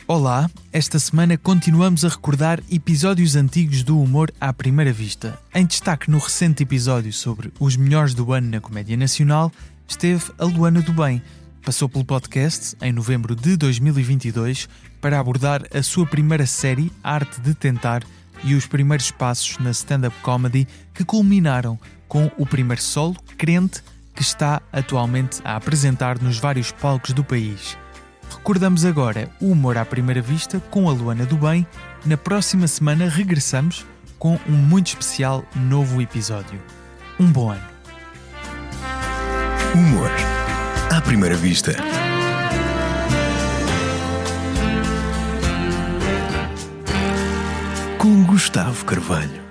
Olá, esta semana continuamos a recordar episódios antigos do humor à primeira vista. Em destaque no recente episódio sobre os melhores do ano na comédia nacional, esteve a Luana do Bem. Passou pelo podcast em novembro de 2022 para abordar a sua primeira série, Arte de Tentar, e os primeiros passos na stand-up comedy que culminaram com o primeiro solo, Crente, que está atualmente a apresentar nos vários palcos do país. Recordamos agora o humor à primeira vista com a Luana do Bem. Na próxima semana regressamos com um muito especial novo episódio. Um bom ano. Humor à primeira vista. Com Gustavo Carvalho.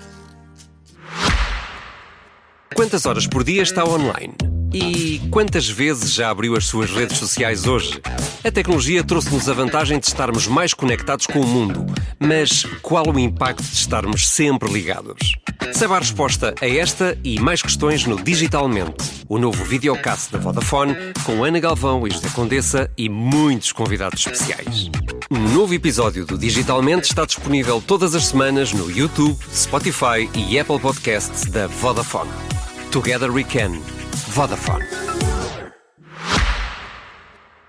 Quantas horas por dia está online? E quantas vezes já abriu as suas redes sociais hoje? A tecnologia trouxe-nos a vantagem de estarmos mais conectados com o mundo. Mas qual o impacto de estarmos sempre ligados? Saiba a resposta a esta e mais questões no Digitalmente, o novo videocast da Vodafone, com Ana Galvão e José Condessa e muitos convidados especiais. Um novo episódio do Digitalmente está disponível todas as semanas no YouTube, Spotify e Apple Podcasts da Vodafone. Together we can. Vodafone.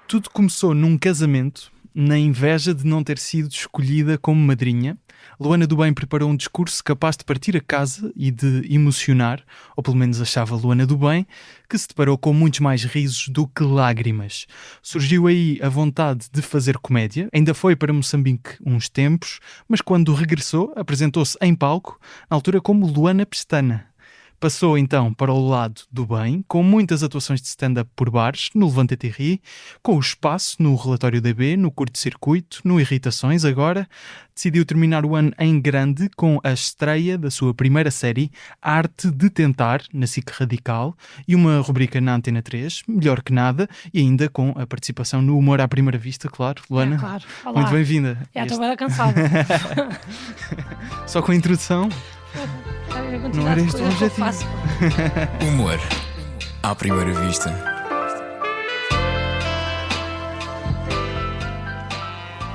Tudo começou num casamento, na inveja de não ter sido escolhida como madrinha. Luana do Bem preparou um discurso capaz de partir a casa e de emocionar, ou pelo menos achava Luana do Bem, que se deparou com muitos mais risos do que lágrimas. Surgiu aí a vontade de fazer comédia, ainda foi para Moçambique uns tempos, mas quando regressou apresentou-se em palco, na altura como Luana Pestana. Passou então para o lado do bem, com muitas atuações de stand-up por bares, no Levanta-te e Ri, com o Espaço, no Relatório DB, no Curto Circuito, no Irritações agora. Decidiu terminar o ano em grande com a estreia da sua primeira série, Arte de Tentar, na SIC Radical, e uma rubrica na Antena 3, Melhor que Nada, e ainda com a participação no Humor à Primeira Vista, claro. Luana, claro. Olá. Muito bem-vinda. Estou bem cansada. Só com a introdução? Não era este o objetivo. Humor à primeira vista.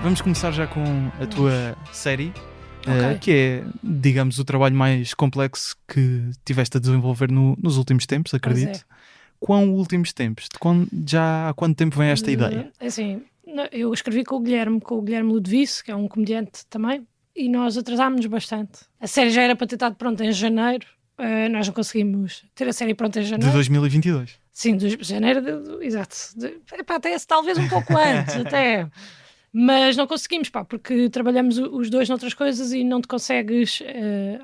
Vamos começar já com a tua série, Ok. que é, digamos, o trabalho mais complexo que tiveste a desenvolver nos últimos tempos, acredito. Quão últimos tempos? Já há quanto tempo vem esta ideia? Assim, eu escrevi com o Guilherme Ludovice, que é um comediante também, e nós atrasámos-nos bastante. A série já era para ter estado pronta em janeiro, nós não conseguimos ter a série pronta em janeiro. De 2022? Sim, de janeiro, exato. Até talvez um pouco antes, até. Mas não conseguimos, porque trabalhamos os dois noutras coisas e não te consegues,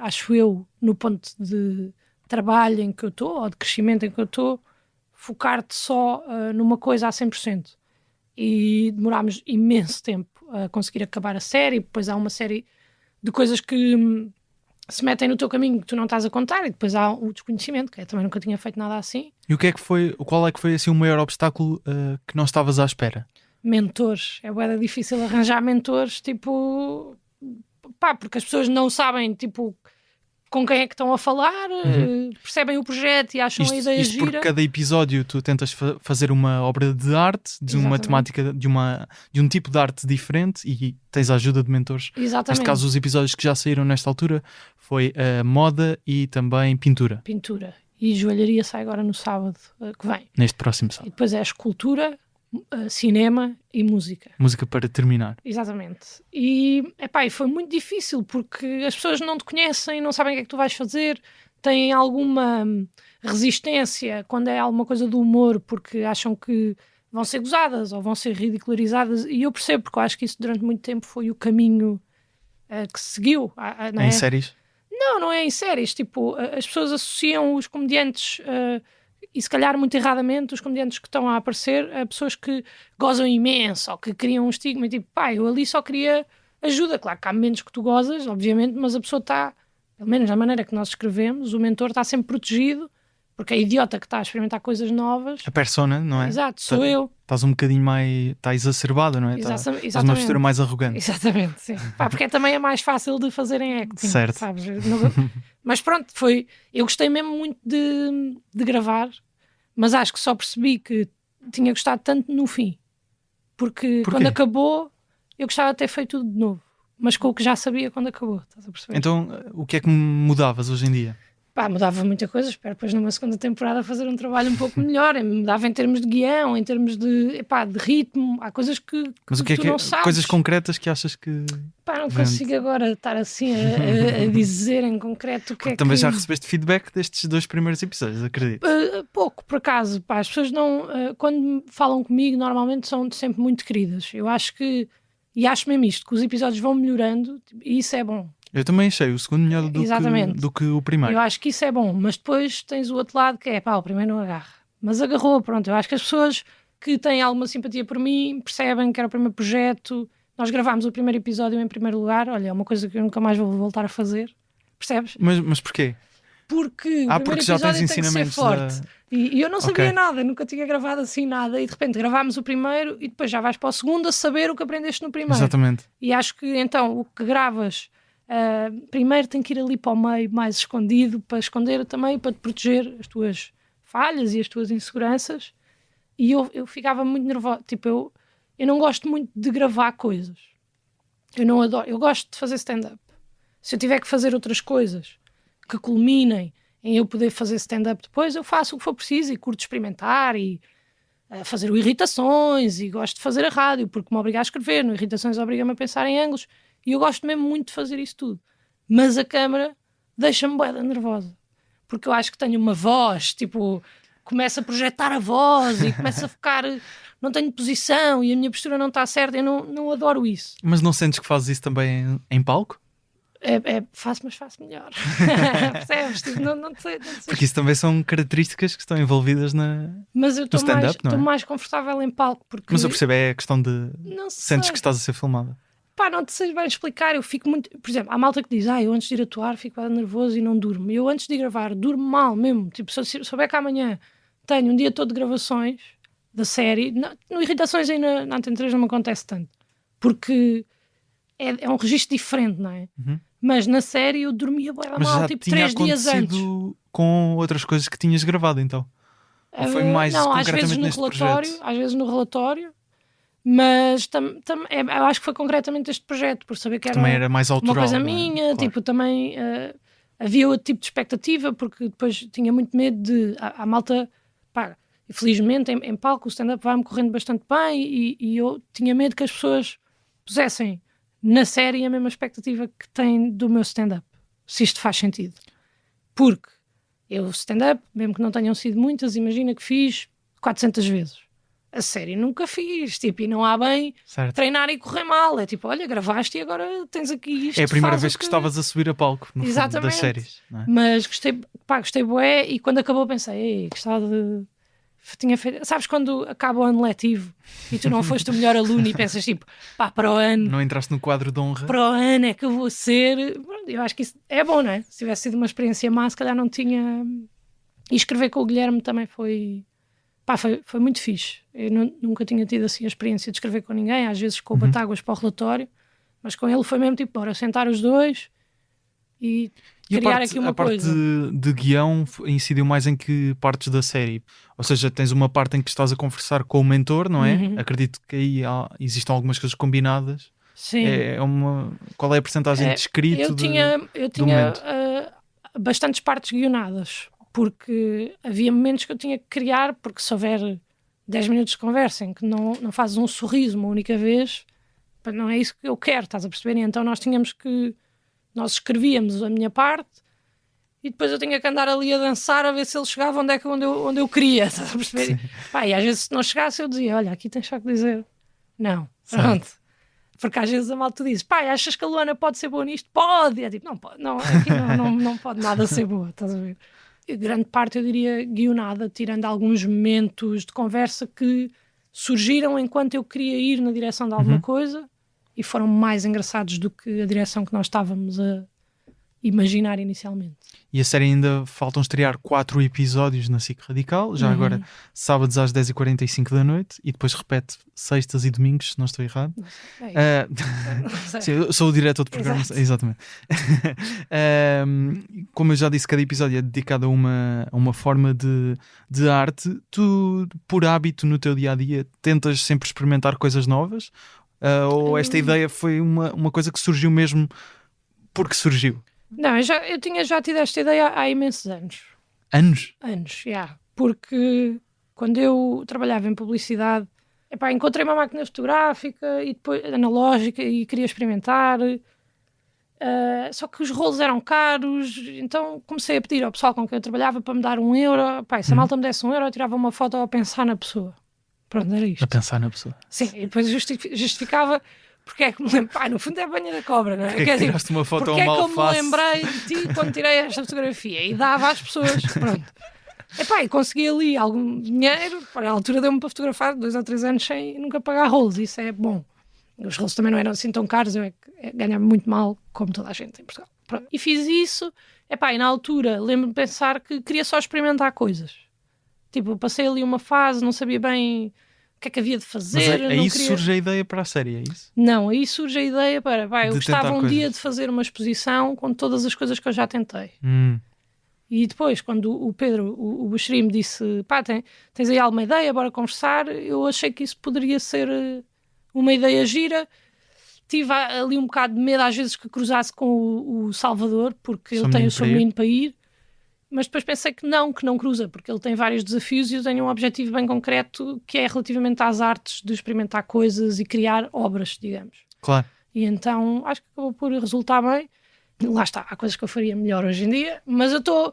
acho eu, no ponto de trabalho em que eu estou, ou de crescimento em que eu estou, focar-te só numa coisa a 100%. E demorámos imenso tempo a conseguir acabar a série. Depois há uma série de coisas que se metem no teu caminho que tu não estás a contar, e depois há o desconhecimento, que eu também nunca tinha feito nada assim. E qual é que foi assim, o maior obstáculo que não estavas à espera? Mentores. É bué difícil arranjar mentores, tipo... porque as pessoas não sabem, tipo, com quem é que estão a falar, percebem o projeto e acham a ideia isto gira. Por cada episódio tu tentas fazer uma obra de arte, de uma temática, de um tipo de arte diferente, e tens a ajuda de mentores. Exatamente. Neste caso, os episódios que já saíram nesta altura foi moda e também pintura. Pintura. E joalharia sai agora no sábado que vem. Neste próximo E sábado. depois é escultura, cinema e música. Música para terminar. Exatamente. E foi muito difícil porque as pessoas não te conhecem, não sabem o que é que tu vais fazer, têm alguma resistência quando é alguma coisa do humor, porque acham que vão ser gozadas ou vão ser ridicularizadas, e eu percebo, porque eu acho que isso durante muito tempo foi o caminho que se seguiu. Não é? Em séries? Não é em séries. Tipo, as pessoas associam os comediantes... e se calhar muito erradamente os comediantes que estão a aparecer a pessoas que gozam imenso ou que criam um estigma, e tipo, eu ali só queria ajuda. Claro que há momentos que tu gozas, obviamente, mas a pessoa está, pelo menos da maneira que nós escrevemos, o mentor está sempre protegido, porque é idiota que está a experimentar coisas novas. A persona, não é? Exato, sou eu. Estás um bocadinho mais... Está exacerbado, não é? Estás uma postura mais arrogante. Exatamente, sim. Porque também é mais fácil de fazer em acting. Certo. Sabes? Mas pronto, eu gostei mesmo muito de gravar, mas acho que só percebi que tinha gostado tanto no fim. Porque quando acabou, eu gostava de ter feito tudo de novo, mas com o que já sabia quando acabou, estás a perceber? Então, o que é que mudavas hoje em dia? Pá, mudava muita coisa, espero depois numa segunda temporada fazer um trabalho um pouco melhor, mudava em termos de guião, em termos de ritmo, há coisas que Mas o que é tu que não sabes. coisas concretas que achas que... Pá, não Vende. consigo agora estar assim a dizer em concreto o que é Também que... já recebeste feedback destes 2 primeiros episódios, acredito. Pouco, por acaso, pá, as pessoas não, quando falam comigo normalmente são sempre muito queridas, eu acho que, e acho mesmo isto, que os episódios vão melhorando e isso é bom. Eu também achei o segundo melhor Exatamente. do que o primeiro. Eu acho que isso é bom, mas depois tens o outro lado que é, pá, o primeiro não agarra. Mas agarrou, pronto. Eu acho que as pessoas que têm alguma simpatia por mim percebem que era o primeiro projeto. Nós gravámos o primeiro episódio em primeiro lugar. Olha, é uma coisa que eu nunca mais vou voltar a fazer. Percebes? Mas porquê? Porque o porque primeiro já tens episódio tem que ser ensinamentos forte. E eu não sabia Ok. nada, nunca tinha gravado assim nada. E de repente gravámos o primeiro e depois já vais para o segundo a saber o que aprendeste no primeiro. Exatamente. E acho que então o que gravas primeiro tem que ir ali para o meio mais escondido, para esconder também, para te proteger as tuas falhas e as tuas inseguranças. E eu ficava muito nervosa, tipo, eu não gosto muito de gravar coisas, eu não adoro, eu gosto de fazer stand-up. Se eu tiver que fazer outras coisas que culminem em eu poder fazer stand-up depois, eu faço o que for preciso e curto experimentar e fazer o Irritações, e gosto de fazer a rádio porque me obriga a escrever, no Irritações obriga-me a pensar em ângulos. E eu gosto mesmo muito de fazer isso tudo. Mas a câmara deixa-me bué da nervosa. Porque eu acho que tenho uma voz, tipo, começo a projetar a voz e começo a ficar... Não tenho posição e a minha postura não está certa. Eu não adoro isso. Mas não sentes que fazes isso também em palco? Faço, mas faço melhor. Percebes? Tipo, não sei. Porque isso também são características que estão envolvidas Mas eu no stand-up, não é? estou mais confortável em palco. Porque Mas eu percebo, é a questão de... não sei. Sentes que estás a ser filmada. Pá, não te sei bem explicar, eu fico muito... Por exemplo, há malta que diz, eu antes de ir atuar fico nervoso e não durmo. Eu antes de gravar durmo mal mesmo. Tipo, se eu souber que amanhã tenho um dia todo de gravações da série, no Irritações aí na Antena 3 não me acontece tanto. Porque é um registro diferente, não é? Uhum. Mas na série eu dormia bué da Mas mal, já tipo tinha 3 dias antes. acontecido com outras coisas que tinhas gravado, então? Ou foi mais não, às concretamente vezes no neste relatório, projeto? às vezes no relatório, mas eu acho que foi concretamente este projeto, por saber que Também era mais autoral. uma coisa não é? minha, Claro. tipo, também havia outro tipo de expectativa, porque depois tinha muito medo de a malta, pá, infelizmente em palco o stand-up vai-me correndo bastante bem e eu tinha medo que as pessoas pusessem na série a mesma expectativa que têm do meu stand-up, se isto faz sentido. Porque eu stand-up, mesmo que não tenham sido muitas, imagina que fiz 400 vezes. A série nunca fiz, tipo, e não há bem Certo. treinar e correr mal. É tipo, olha, gravaste e agora tens aqui isto. É a primeira faz o vez que estavas a subir a palco, no fundo, Exatamente. das séries. Não é? Mas gostei bué, e quando acabou pensei, ei, gostava de... Tinha feito... Sabes quando acaba o ano letivo e tu não foste o melhor aluno e pensas tipo, pá, para o ano, Não entraste no quadro de honra. para o ano é que eu vou ser... Eu acho que isso é bom, não é? Se tivesse sido uma experiência má, se calhar não tinha... E escrever com o Guilherme também foi... Pá, foi muito fixe. Eu nunca tinha tido assim a experiência de escrever com ninguém, às vezes com o batáguas para o relatório, mas com ele foi mesmo tipo, bora sentar os dois e criar aqui uma coisa. A parte de guião incidiu mais em que partes da série? Ou seja, tens uma parte em que estás a conversar com o mentor, não é? Uhum. Acredito que aí existam algumas coisas combinadas. Sim. Qual é a percentagem de escrito? Eu tinha momento? bastantes partes guionadas, porque havia momentos que eu tinha que criar, porque se houver 10 minutos de conversa em que não fazes um sorriso uma única vez, pá, não é isso que eu quero, estás a perceber? E então nós escrevíamos a minha parte e depois eu tinha que andar ali a dançar a ver se ele chegava onde eu queria, estás a perceber? Pá, e às vezes se não chegasse eu dizia, olha, aqui tens só que dizer não, pronto. Porque às vezes a malta diz, pá, achas que a Luana pode ser boa nisto? Pode! É tipo, não pode, não, aqui não pode nada ser boa, estás a ver? E grande parte, eu diria, guionada, tirando alguns momentos de conversa que surgiram enquanto eu queria ir na direção de alguma coisa e foram mais engraçados do que a direção que nós estávamos a imaginar inicialmente. E a série ainda faltam estrear 4 episódios na SIC Radical, já agora sábados às 10h45 da noite, e depois repete sextas e domingos, se não estou errado. Não sei. Sim, eu sou o diretor de programa. Exato. Exatamente. Como eu já disse, cada episódio é dedicado a uma forma de arte. Tu, por hábito no teu dia-a-dia, tentas sempre experimentar coisas novas? Ou esta ideia foi uma coisa que surgiu mesmo porque surgiu? Não, eu tinha já tido esta ideia há imensos anos. Anos? Anos, já. Porque quando eu trabalhava em publicidade, encontrei uma máquina fotográfica e depois analógica e queria experimentar. Só que os rolos eram caros, então comecei a pedir ao pessoal com quem eu trabalhava para me dar €1. Se a malta me desse €1, eu tirava uma foto a pensar na pessoa. Pronto, era isto. A pensar na pessoa. Sim, e depois justificava porque é que me lembro. No fundo é a banha da cobra, não é? Porque é que tiraste uma foto porque a uma é que eu me alface? lembrei de ti quando tirei esta fotografia e dava às pessoas. Pronto. E consegui ali algum dinheiro. A altura deu-me para fotografar 2 ou 3 anos sem nunca pagar rolos. Isso é bom. Os rolos também não eram assim tão caros. Eu ganhava muito mal, como toda a gente em Portugal. Pronto. E fiz isso. E na altura lembro-me de pensar que queria só experimentar coisas. Tipo, passei ali uma fase, não sabia bem o que é que havia de fazer. Mas aí surge a ideia para a série, é isso? Não, aí surge a ideia para, eu gostava um dia coisas. de fazer uma exposição com todas as coisas que eu já tentei. E depois, quando o Pedro, o Buxeri, me disse, tens aí alguma ideia, bora conversar, eu achei que isso poderia ser uma ideia gira. Tive ali um bocado de medo às vezes que cruzasse com o Salvador, porque ele tem o seu menino para ir. Mas depois pensei que não cruza, porque ele tem vários desafios e eu tenho um objetivo bem concreto que é relativamente às artes de experimentar coisas e criar obras, digamos. Claro. E então acho que acabou por resultar bem. Lá está, há coisas que eu faria melhor hoje em dia, mas eu estou,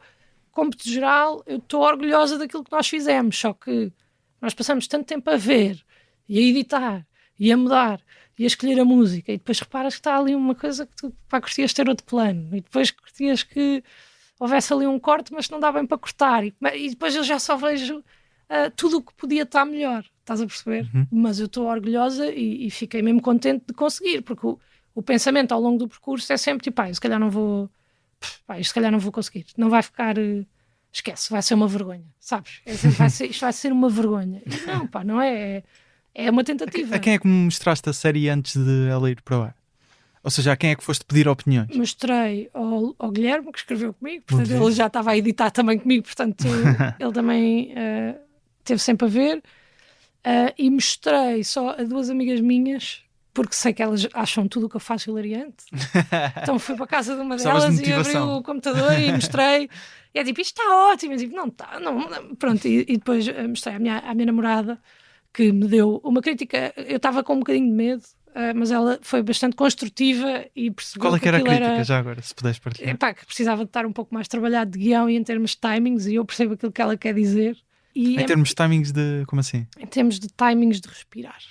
como de geral, eu estou orgulhosa daquilo que nós fizemos, só que nós passamos tanto tempo a ver e a editar e a mudar e a escolher a música e depois reparas que está ali uma coisa que tu curtias ter outro plano e depois curtias que houvesse ali um corte, mas não dá bem para cortar. E depois eu já só vejo tudo o que podia estar melhor. Estás a perceber? Mas eu estou orgulhosa e fiquei mesmo contente de conseguir, porque o pensamento ao longo do percurso é sempre tipo, se calhar não vou... isto se calhar não vou conseguir. Não vai ficar... esquece, vai ser uma vergonha. Sabes? Isto vai ser uma vergonha. E não é. É uma tentativa. A quem é que me mostraste a série antes de ela ir para o ar? Ou seja, a quem é que foste pedir opiniões? Mostrei ao Guilherme, que escreveu comigo, portanto ele já estava a editar também comigo, portanto ele também teve sempre a ver. E mostrei só a 2 amigas minhas, porque sei que elas acham tudo o que eu faço hilariante. Então fui para a casa de uma delas e abri o computador e mostrei. E é tipo, isto está ótimo. Eu digo, não está, não. Pronto, e depois mostrei à minha namorada, que me deu uma crítica. Eu estava com um bocadinho de medo, mas ela foi bastante construtiva e percebeu qual é que era a crítica, era... já agora, se puderes partilhar? Que precisava de estar um pouco mais trabalhado de guião e em termos de timings, e eu percebo aquilo que ela quer dizer. E em termos de timings de... como assim? Em termos de timings de respirar.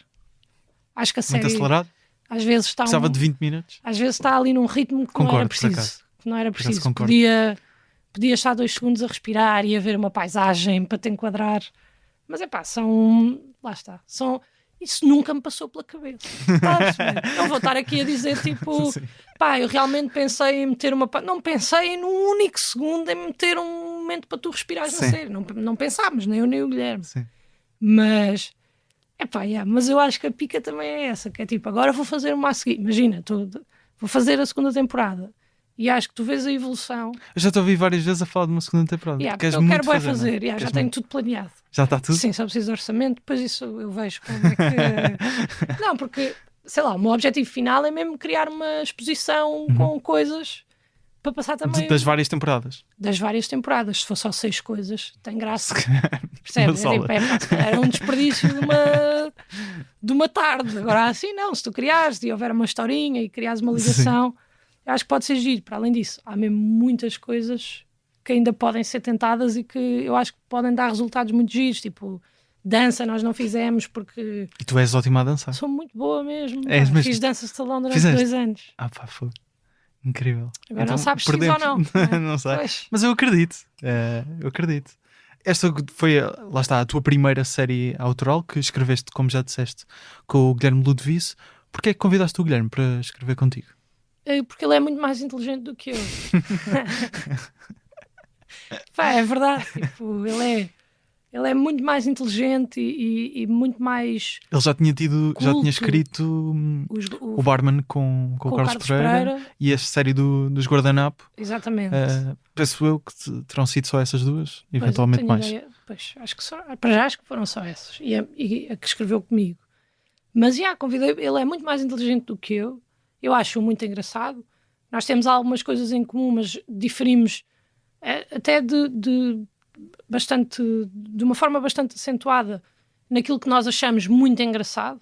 Acho que a série... Muito acelerado? Às vezes está... Precisava de 20 minutos? Às vezes está ali num ritmo que não era preciso. Que não era preciso. Podia estar 2 segundos a respirar e a ver uma paisagem para te enquadrar. Mas são... Lá está. Isso nunca me passou pela cabeça. Não vou estar aqui a dizer tipo, eu realmente pensei em meter uma... Não pensei num único segundo em meter um momento para tu respirares na série. Não pensámos, nem eu nem o Guilherme. Sim. Mas, mas eu acho que a pica também é essa, que é tipo, agora vou fazer uma a seguir. Imagina, vou fazer a 2ª temporada. E acho que tu vês a evolução. Eu já te ouvi várias vezes a falar de uma 2ª temporada. Porque eu quero bem fazer. Já tenho tudo planeado. Já está tudo? Sim, só preciso de orçamento. Depois isso eu vejo como é que... Não, porque, sei lá, o meu objetivo final é mesmo criar uma exposição com coisas para passar também... Das várias temporadas? Das várias temporadas. Se for só 6 coisas, tem graça. Percebes? Era um desperdício de uma tarde. Agora assim não, se tu criares e houver uma historinha e criares uma ligação... Eu acho que pode ser giro. Para além disso, há mesmo muitas coisas que ainda podem ser tentadas e que eu acho que podem dar resultados muito giros, tipo dança nós não fizemos porque... E tu és ótima a dançar. Sou muito boa mesmo. Mesmo? Fiz dança de salão durante 2 anos. Foi incrível. Agora não sabes se fiz ou não. Não sei. Mas eu acredito. Esta foi, lá está, a tua primeira série autoral que escreveste, como já disseste, com o Guilherme Ludwig. Porquê é que convidaste o Guilherme para escrever contigo? Porque ele é muito mais inteligente do que eu. É verdade. Tipo, ele é muito mais inteligente e muito mais... Ele já tinha escrito o Barman com o Carlos Pereira e a série dos Guardanapo. Exatamente. Penso eu que terão sido só essas duas, eventualmente mais. Acho que foram só essas. E a que escreveu comigo. Mas, convidei, ele é muito mais inteligente do que eu acho-o muito engraçado. Nós temos algumas coisas em comum, mas diferimos até de uma forma bastante acentuada naquilo que nós achamos muito engraçado.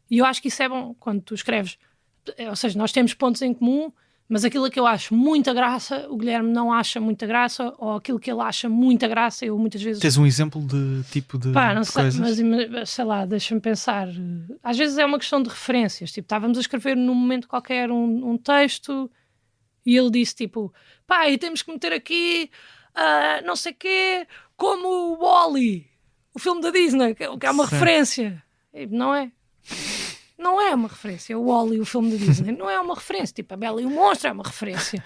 E eu acho que isso é bom quando tu escreves. Ou seja, nós temos pontos em comum, mas aquilo que eu acho muita graça, o Guilherme não acha muita graça, ou aquilo que ele acha muita graça, eu muitas vezes... Tens um exemplo de tipo de não sei, coisas? mas sei lá, deixa-me pensar. Às vezes é uma questão de referências. Tipo, estávamos a escrever num momento qualquer um texto e ele disse tipo, e temos que meter aqui não sei quê, como o Wall-E, o filme da Disney, que é uma referência. E não é. Não é uma referência. O Wall-E, o filme da Disney, não é uma referência. Tipo, a Bela e o Monstro é uma referência.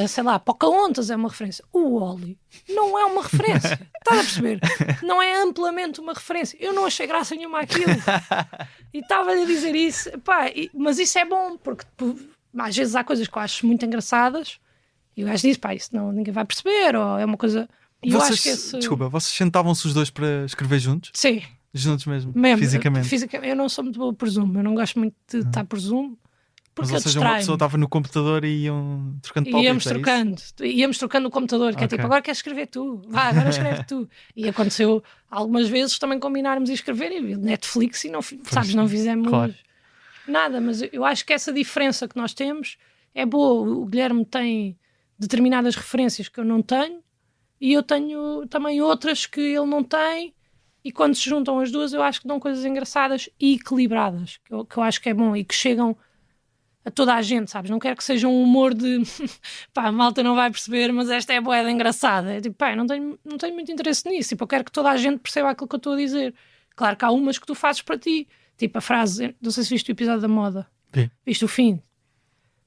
Sei lá, Pocahontas é uma referência. O Wall-E não é uma referência. Estás a perceber? Não é amplamente uma referência. Eu não achei graça nenhuma àquilo. E estava-lhe a dizer isso. Mas isso é bom, porque às vezes há coisas que eu acho muito engraçadas e o gajo diz, isso não, ninguém vai perceber, ou é uma coisa... E eu acho que Desculpa, vocês sentavam-se os dois para escrever juntos? Sim. Juntos mesmo, fisicamente. Eu não sou muito boa por Zoom, eu não gosto muito de estar por Zoom, porque mas, ou seja, uma pessoa estava no computador e iam trocando palpites. Íamos trocando o computador, que é tipo, agora queres escrever tu, agora escreve tu. E aconteceu algumas vezes também combinarmos e escrever, e Netflix, e não fizemos nada, mas eu acho que essa diferença que nós temos é boa. O Guilherme tem determinadas referências que eu não tenho, e eu tenho também outras que ele não tem. E quando se juntam as duas, eu acho que dão coisas engraçadas e equilibradas, que eu acho que é bom e que chegam a toda a gente, sabes? Não quero que seja um humor de a malta não vai perceber, mas esta é boeda engraçada. É tipo, não tenho muito interesse nisso. Tipo, eu quero que toda a gente perceba aquilo que eu estou a dizer. Claro que há umas que tu fazes para ti. Tipo a frase, não sei se viste o episódio da moda. Vi. Viste o fim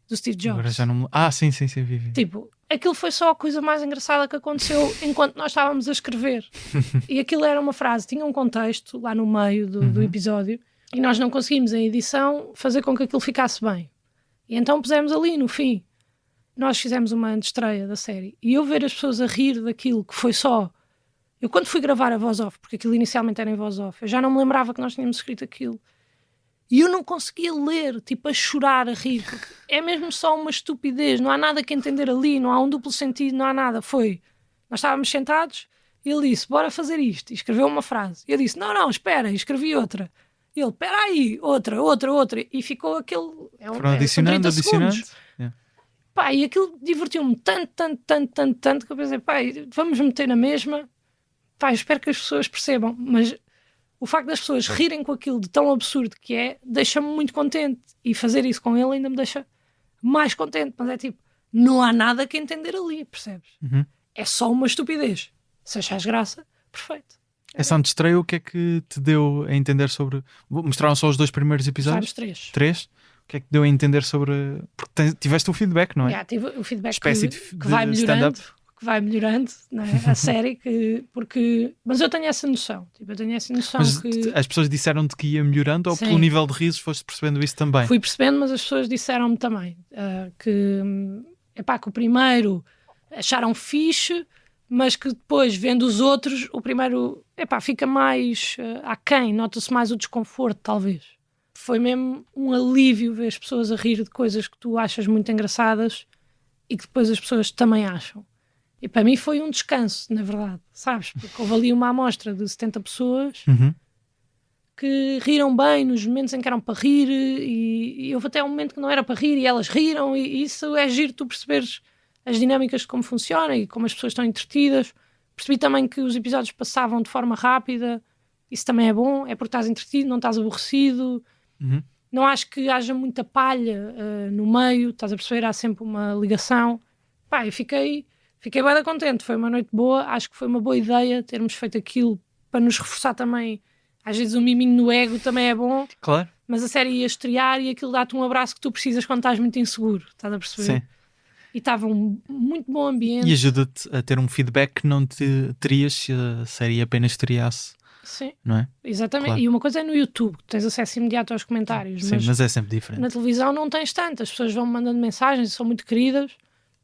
do Steve Jobs. Agora já não... sim, vi. Tipo, aquilo foi só a coisa mais engraçada que aconteceu enquanto nós estávamos a escrever. E aquilo era uma frase, tinha um contexto lá no meio do episódio e nós não conseguimos em edição fazer com que aquilo ficasse bem. E então pusemos ali no fim. Nós fizemos uma antestreia da série e eu ver as pessoas a rir daquilo que foi só... Eu quando fui gravar a voz off, porque aquilo inicialmente era em voz off, eu já não me lembrava que nós tínhamos escrito aquilo. E eu não conseguia ler, tipo, a chorar, a rir, porque é mesmo só uma estupidez, não há nada que entender ali, não há um duplo sentido, não há nada. Nós estávamos sentados, e ele disse, bora fazer isto, e escreveu uma frase. E eu disse, não, espera, e escrevi outra. E ele, espera aí, outra, e ficou aquele... Foram adicionando. Yeah. E aquilo divertiu-me tanto, que eu pensei, vamos meter na mesma, eu espero que as pessoas percebam, mas... O facto das pessoas rirem com aquilo de tão absurdo que é, deixa-me muito contente. E fazer isso com ele ainda me deixa mais contente. Mas é tipo, não há nada que entender ali, percebes? É só uma estupidez. Se achares graça, perfeito. Essa antestreia, o que é que te deu a entender sobre... Mostraram só os 2 primeiros episódios? Três. 3? O que é que deu a entender sobre... Porque tiveste o feedback, não é? Tive o feedback espécie que vai melhorando. Que vai melhorando, não é? A série, mas eu tenho essa noção. Tipo, eu tenho essa noção mas que... As pessoas disseram-te que ia melhorando ou pelo nível de risos foste percebendo isso também? Fui percebendo, mas as pessoas disseram-me também que o primeiro acharam fixe, mas que depois, vendo os outros, o primeiro fica mais aquém, nota-se mais o desconforto, talvez. Foi mesmo um alívio ver as pessoas a rir de coisas que tu achas muito engraçadas e que depois as pessoas também acham. E para mim foi um descanso, na verdade, sabes? Porque houve ali uma amostra de 70 pessoas que riram bem nos momentos em que eram para rir e houve até um momento que não era para rir e elas riram e isso é giro tu perceberes as dinâmicas de como funciona e como as pessoas estão entretidas. Percebi também que os episódios passavam de forma rápida, isso também é bom, é porque estás entretido, não estás aborrecido. Não acho que haja muita palha no meio, estás a perceber, há sempre uma ligação. Eu fiquei bem contente, foi uma noite boa, acho que foi uma boa ideia termos feito aquilo para nos reforçar também. Às vezes um miminho no ego também é bom, claro. Mas a série ia estrear e aquilo dá-te um abraço que tu precisas quando estás muito inseguro, estás a perceber? Sim. E estava um muito bom ambiente. E ajuda-te a ter um feedback que não te terias se a série apenas estreasse. Sim, não é? Exatamente. Claro. E uma coisa é no YouTube, tens acesso imediato aos comentários. Sim, mas é sempre diferente. Na televisão não tens tanto, as pessoas vão mandando mensagens, são muito queridas,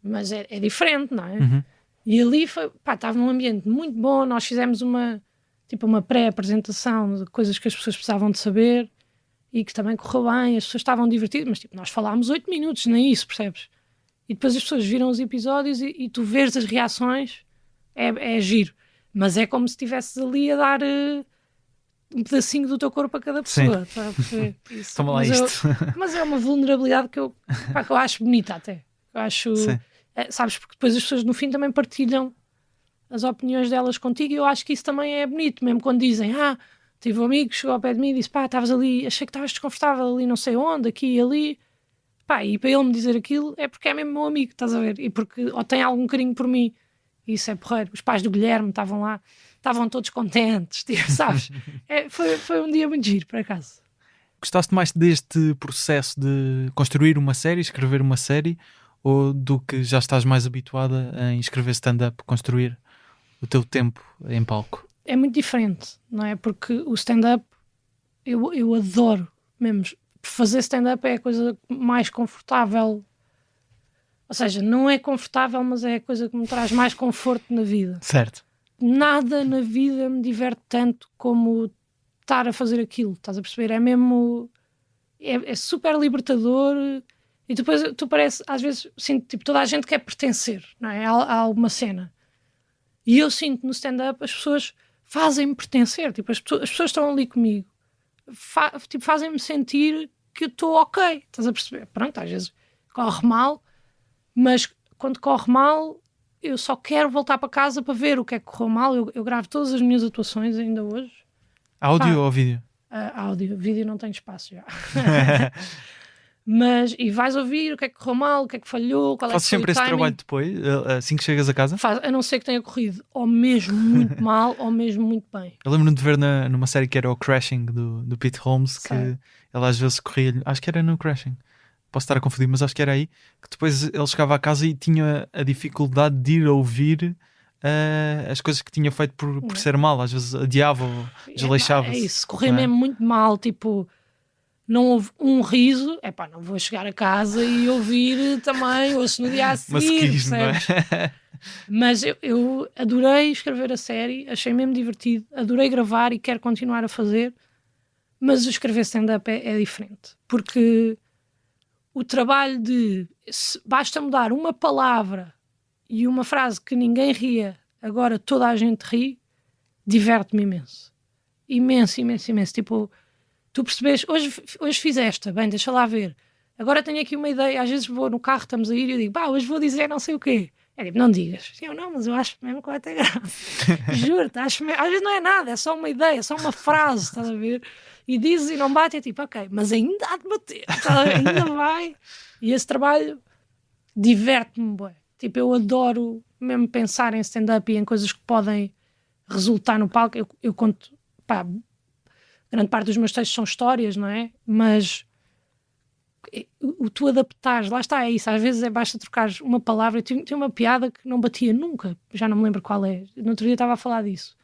mas é diferente, não é? E ali estava num ambiente muito bom, nós fizemos uma pré-apresentação de coisas que as pessoas precisavam de saber e que também correu bem, as pessoas estavam divertidas, mas tipo, nós falámos 8 minutos, nem isso, percebes? E depois as pessoas viram os episódios e tu vês as reações, é giro. Mas é como se estivesses ali a dar um pedacinho do teu corpo a cada pessoa. Tá a perceber? Isso. Toma lá isto. Mas é uma vulnerabilidade que eu acho bonita até. Eu acho, sabes, porque depois as pessoas no fim também partilham as opiniões delas contigo e eu acho que isso também é bonito, mesmo quando dizem, tive um amigo que chegou ao pé de mim e disse, estavas ali, achei que estavas desconfortável ali não sei onde, aqui e ali. E para ele me dizer aquilo é porque é mesmo meu amigo, estás a ver? E porque ou tem algum carinho por mim. Isso é porreiro. Os pais do Guilherme estavam lá, estavam todos contentes, tipo, sabes? Foi um dia muito giro, por acaso. Gostaste mais deste processo de construir uma série, escrever uma série, ou do que já estás mais habituada em escrever stand-up, construir o teu tempo em palco? É muito diferente, não é? Porque o stand-up eu adoro mesmo. Fazer stand-up é a coisa mais confortável. Ou seja, não é confortável, mas é a coisa que me traz mais conforto na vida. Certo. Nada na vida me diverte tanto como estar a fazer aquilo, estás a perceber? É mesmo... É super libertador e depois tu parece, às vezes, sinto, tipo, toda a gente quer pertencer, não é? A alguma cena. E eu sinto no stand-up as pessoas fazem-me pertencer, tipo, as pessoas estão ali comigo. Tipo, fazem-me sentir que eu estou ok, estás a perceber? Pronto, às vezes corre mal, mas quando corre mal eu só quero voltar para casa para ver o que é que correu mal. Eu gravo todas as minhas atuações ainda hoje. Áudio ou vídeo? Áudio, vídeo não tem espaço já. Mas, e vais ouvir o que é que correu mal, o que é que falhou, qual é que Fazes foi sempre o esse timing. trabalho depois, assim que chegas a casa? A não ser que tenha corrido ou mesmo muito mal ou mesmo muito bem. Eu lembro-me de ver numa série que era o Crashing do Pete Holmes, que ele às vezes corria, acho que era no Crashing, posso estar a confundir, mas acho que era aí, que depois ele chegava a casa e tinha a dificuldade de ir ouvir as coisas que tinha feito por ser mal, às vezes adiava ou desleixava-se. É isso, correr mesmo muito mal, tipo, não houve um riso, não vou chegar a casa e ouvir também, ouço no dia a seguir, percebes? Mas eu adorei escrever a série, achei mesmo divertido, adorei gravar e quero continuar a fazer, mas escrever stand-up é diferente, porque o trabalho de basta mudar uma palavra e uma frase que ninguém ria, agora toda a gente ri, diverte-me imenso. Imenso. Tipo, tu percebes, hoje fiz esta, bem, deixa lá ver. Agora tenho aqui uma ideia, às vezes vou no carro, estamos a ir e eu digo, hoje vou dizer não sei o quê. É tipo, não digas. Eu não, mas eu acho mesmo que vai ter graça. Juro-te, às vezes não é nada, é só uma ideia, é só uma frase, estás a ver? E dizes e não bate, é tipo, ok, mas ainda há de bater, ainda vai. E esse trabalho diverte-me, bué. Tipo, eu adoro mesmo pensar em stand-up e em coisas que podem resultar no palco. Eu conto, grande parte dos meus textos são histórias, não é? Mas o tu adaptares, lá está, é isso. Às vezes basta trocar uma palavra. Eu tinha uma piada que não batia nunca, já não me lembro qual é. No outro dia estava a falar disso.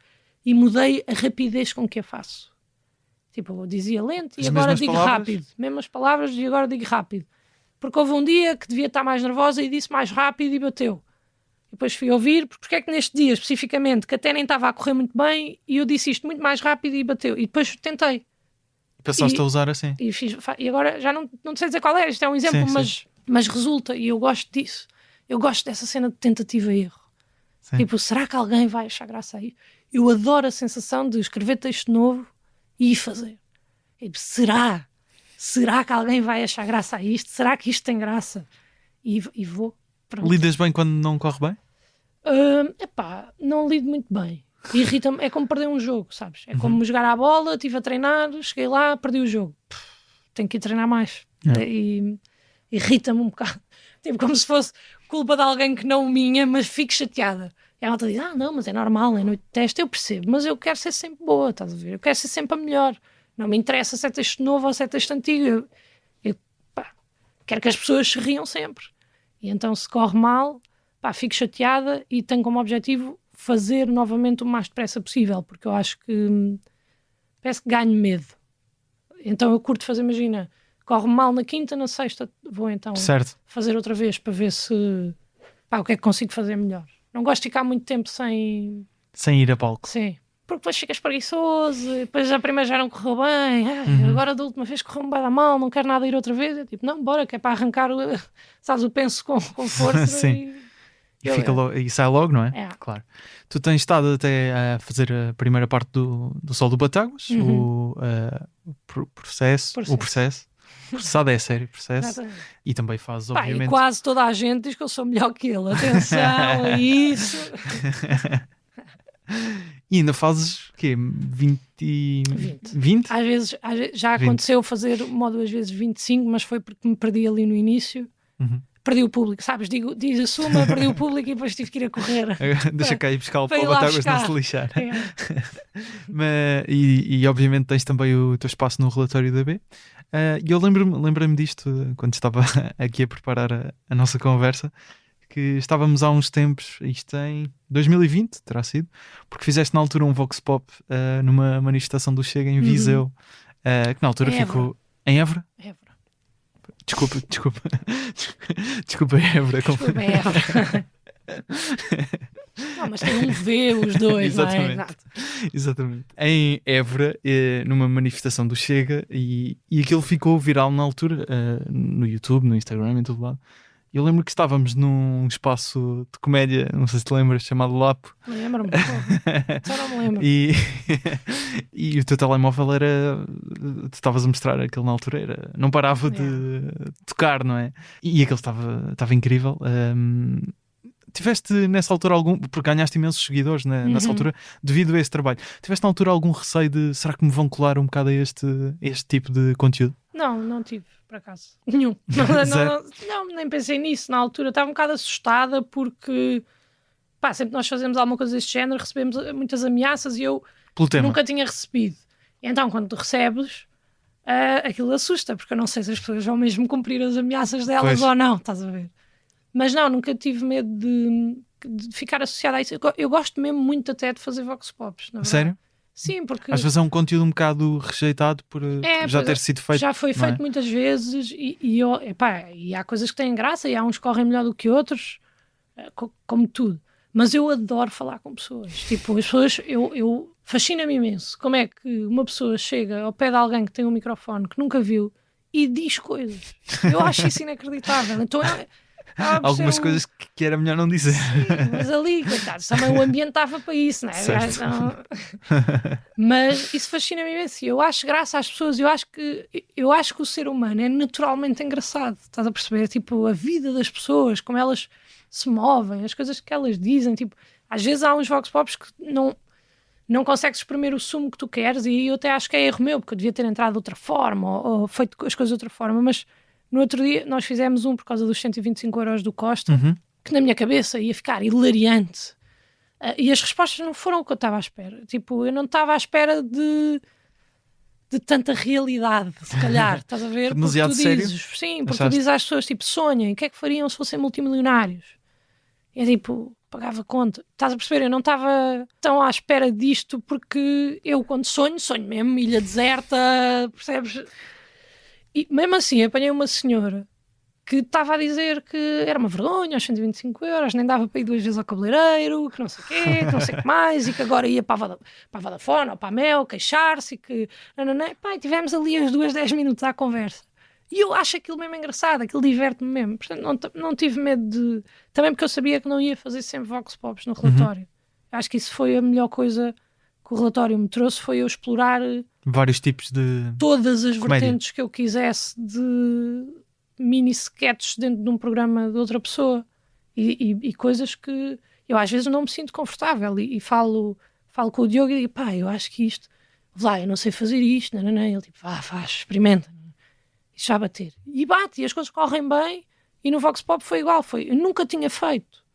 E mudei a rapidez com que a faço. Tipo, eu dizia lento e agora digo rápido. Mesmas palavras e agora digo rápido. Porque houve um dia que devia estar mais nervosa e disse mais rápido e bateu. E depois fui ouvir, porque é que neste dia especificamente, que até nem estava a correr muito bem, e eu disse isto muito mais rápido e bateu. E depois tentei. Passaste a usar assim. E agora já não sei dizer qual é, isto é um exemplo, mas resulta, e eu gosto disso. Eu gosto dessa cena de tentativa e erro. Sim. Tipo, será que alguém vai achar graça aí? Eu adoro a sensação de escrever texto novo e ir fazer. Tipo, será que alguém vai achar graça a isto? Será que isto tem graça? E vou. Pronto. Lidas bem quando não corre bem? Não lido muito bem. Irrita-me, é como perder um jogo, sabes? É como jogar à bola, estive a treinar, cheguei lá, perdi o jogo. Tenho que ir treinar mais. E irrita-me um bocado. Tipo, como se fosse culpa de alguém que não minha, mas fico chateada. E a malta diz, não, mas é normal, é noite de teste, eu percebo, mas eu quero ser sempre boa, estás a ver? Eu quero ser sempre a melhor. Não me interessa se é texto novo ou se é texto antigo. Eu quero que as pessoas se riam sempre. E então, se corre mal, fico chateada e tenho como objetivo fazer novamente o mais depressa possível, porque eu acho que parece que ganho medo. Então eu curto fazer, imagina, corre mal na quinta, na sexta vou então fazer outra vez para ver se o que é que consigo fazer melhor. Não gosto de ficar muito tempo sem ir a palco. Sim, porque depois ficas preguiçoso, e depois a primeira já não correu bem, agora da última vez correu-me bem da mal, não quero nada ir outra vez. Eu tipo, não, bora, que é para arrancar sabes, o penso com força. Sim. E sai logo, não é? É. Claro. Tu tens estado até a fazer a primeira parte do Sol do Batáguas, o processo. Processado é sério, processo. Exatamente. E também fazes, Pá, obviamente. e quase toda a gente diz que eu sou melhor que ele. Atenção a isso. E ainda fazes o quê? 20? Às vezes já aconteceu fazer uma ou duas vezes 25, mas foi porque me perdi ali no início. Perdi o público, sabes? Diz a suma, perdi o público e depois tive que ir a correr. Deixa cá ir buscar o Para ir pau lá Batáguas, não buscar. se lixar. É. E obviamente tens também o teu espaço no relatório da B. E eu lembrei-me disto quando estava aqui a preparar a nossa conversa, que estávamos há uns tempos, isto em 2020 terá sido, porque fizeste na altura um Vox Pop numa manifestação do Chega em Viseu, que na altura ficou em Évora. Desculpa Évora. Desculpa, Évora. Não, mas tem um V os dois, Exatamente. não é? Exatamente. Em Évora, numa manifestação do Chega, e aquilo ficou viral na altura, no YouTube, no Instagram, em todo lado. Eu lembro que estávamos num espaço de comédia, não sei se te lembras, chamado Lapo. Lembro-me, só não me lembro. E o teu telemóvel era... Tu estavas a mostrar aquilo na altura, não parava de tocar, não é? E aquilo estava incrível. Tiveste nessa altura porque ganhaste imensos seguidores nessa altura, devido a esse trabalho. Tiveste na altura algum receio de, será que me vão colar um bocado a este tipo de conteúdo? Não tive, por acaso. Nenhum. Não, nem pensei nisso na altura. Estava um bocado assustada porque, pá, sempre nós fazemos alguma coisa deste género, recebemos muitas ameaças e eu nunca tinha recebido. E então, quando tu recebes, aquilo assusta, porque eu não sei se as pessoas vão mesmo cumprir as ameaças delas ou não, estás a ver? Mas não, nunca tive medo de ficar associada a isso. Eu gosto mesmo muito até de fazer Vox Pops. Sério? Sim, porque... Às vezes é um conteúdo um bocado rejeitado por já ter sido feito. Já foi feito muitas vezes e há coisas que têm graça e há uns que correm melhor do que outros, como tudo. Mas eu adoro falar com pessoas. Tipo, as pessoas... Eu fascina-me imenso como é que uma pessoa chega ao pé de alguém que tem um microfone que nunca viu e diz coisas. Eu acho isso inacreditável. Então algumas coisas que era melhor não dizer. Sim, mas ali, coitado, também o ambiente estava para isso, não é? Mas isso fascina-me imenso. Eu acho graça às pessoas, eu acho que o ser humano é naturalmente engraçado, estás a perceber? Tipo, a vida das pessoas, como elas se movem, as coisas que elas dizem, tipo, às vezes há uns Vox Pops que não consegues exprimir o sumo que tu queres e eu até acho que é erro meu, porque eu devia ter entrado de outra forma ou feito as coisas de outra forma, mas no outro dia nós fizemos por causa dos 125 euros do Costa, que na minha cabeça ia ficar hilariante. E as respostas não foram o que eu estava à espera. Tipo, eu não estava à espera de tanta realidade, se calhar, estás a ver? Demasiado porque tu dizes, sério? sim, porque tu dizes às pessoas, tipo, sonhem, o que é que fariam se fossem multimilionários? E é tipo, pagava conta. Estás a perceber? Eu não estava tão à espera disto porque eu quando sonho mesmo, ilha deserta, percebes? E mesmo assim apanhei uma senhora que estava a dizer que era uma vergonha aos 125 euros, nem dava para ir 2 vezes ao cabeleireiro, que não sei o quê, que não sei o que mais, e que agora ia para a Vodafone ou para a Mel queixar-se e que... Pá, tivemos ali as 10 minutos à conversa. E eu acho aquilo mesmo engraçado, aquilo diverte-me mesmo. Portanto, não tive medo de... Também porque eu sabia que não ia fazer sempre Vox Pops no relatório. Acho que isso foi a melhor coisa que o relatório me trouxe, foi eu explorar... vários tipos de... todas as comédia. vertentes que eu quisesse de mini sketches dentro de um programa de outra pessoa. E coisas que eu às vezes não me sinto confortável. E falo com o Diogo e digo, pá, eu acho que isto... eu não sei fazer isto. Ele tipo, faz, experimenta. Isto já bater. E bate, e as coisas correm bem. E no Vox Pop foi igual. Eu nunca tinha feito.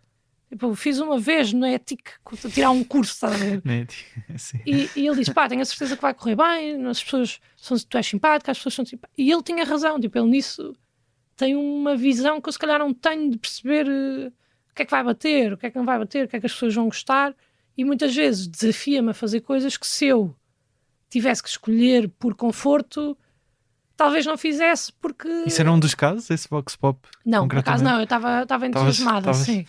Tipo, fiz uma vez no ETIC, tirar um curso, estás a ver? Sim. E ele disse, pá, tenho a certeza que vai correr bem, as pessoas tu és simpática, as pessoas são simpáticas. E ele tinha razão, tipo, ele nisso tem uma visão que eu se calhar não tenho de perceber o que é que vai bater, o que é que não vai bater, o que é que as pessoas vão gostar. E muitas vezes desafia-me a fazer coisas que se eu tivesse que escolher por conforto, talvez não fizesse, porque... Isso era um dos casos, esse Vox Pop? Não, por acaso não, eu estava entusiasmada, sim.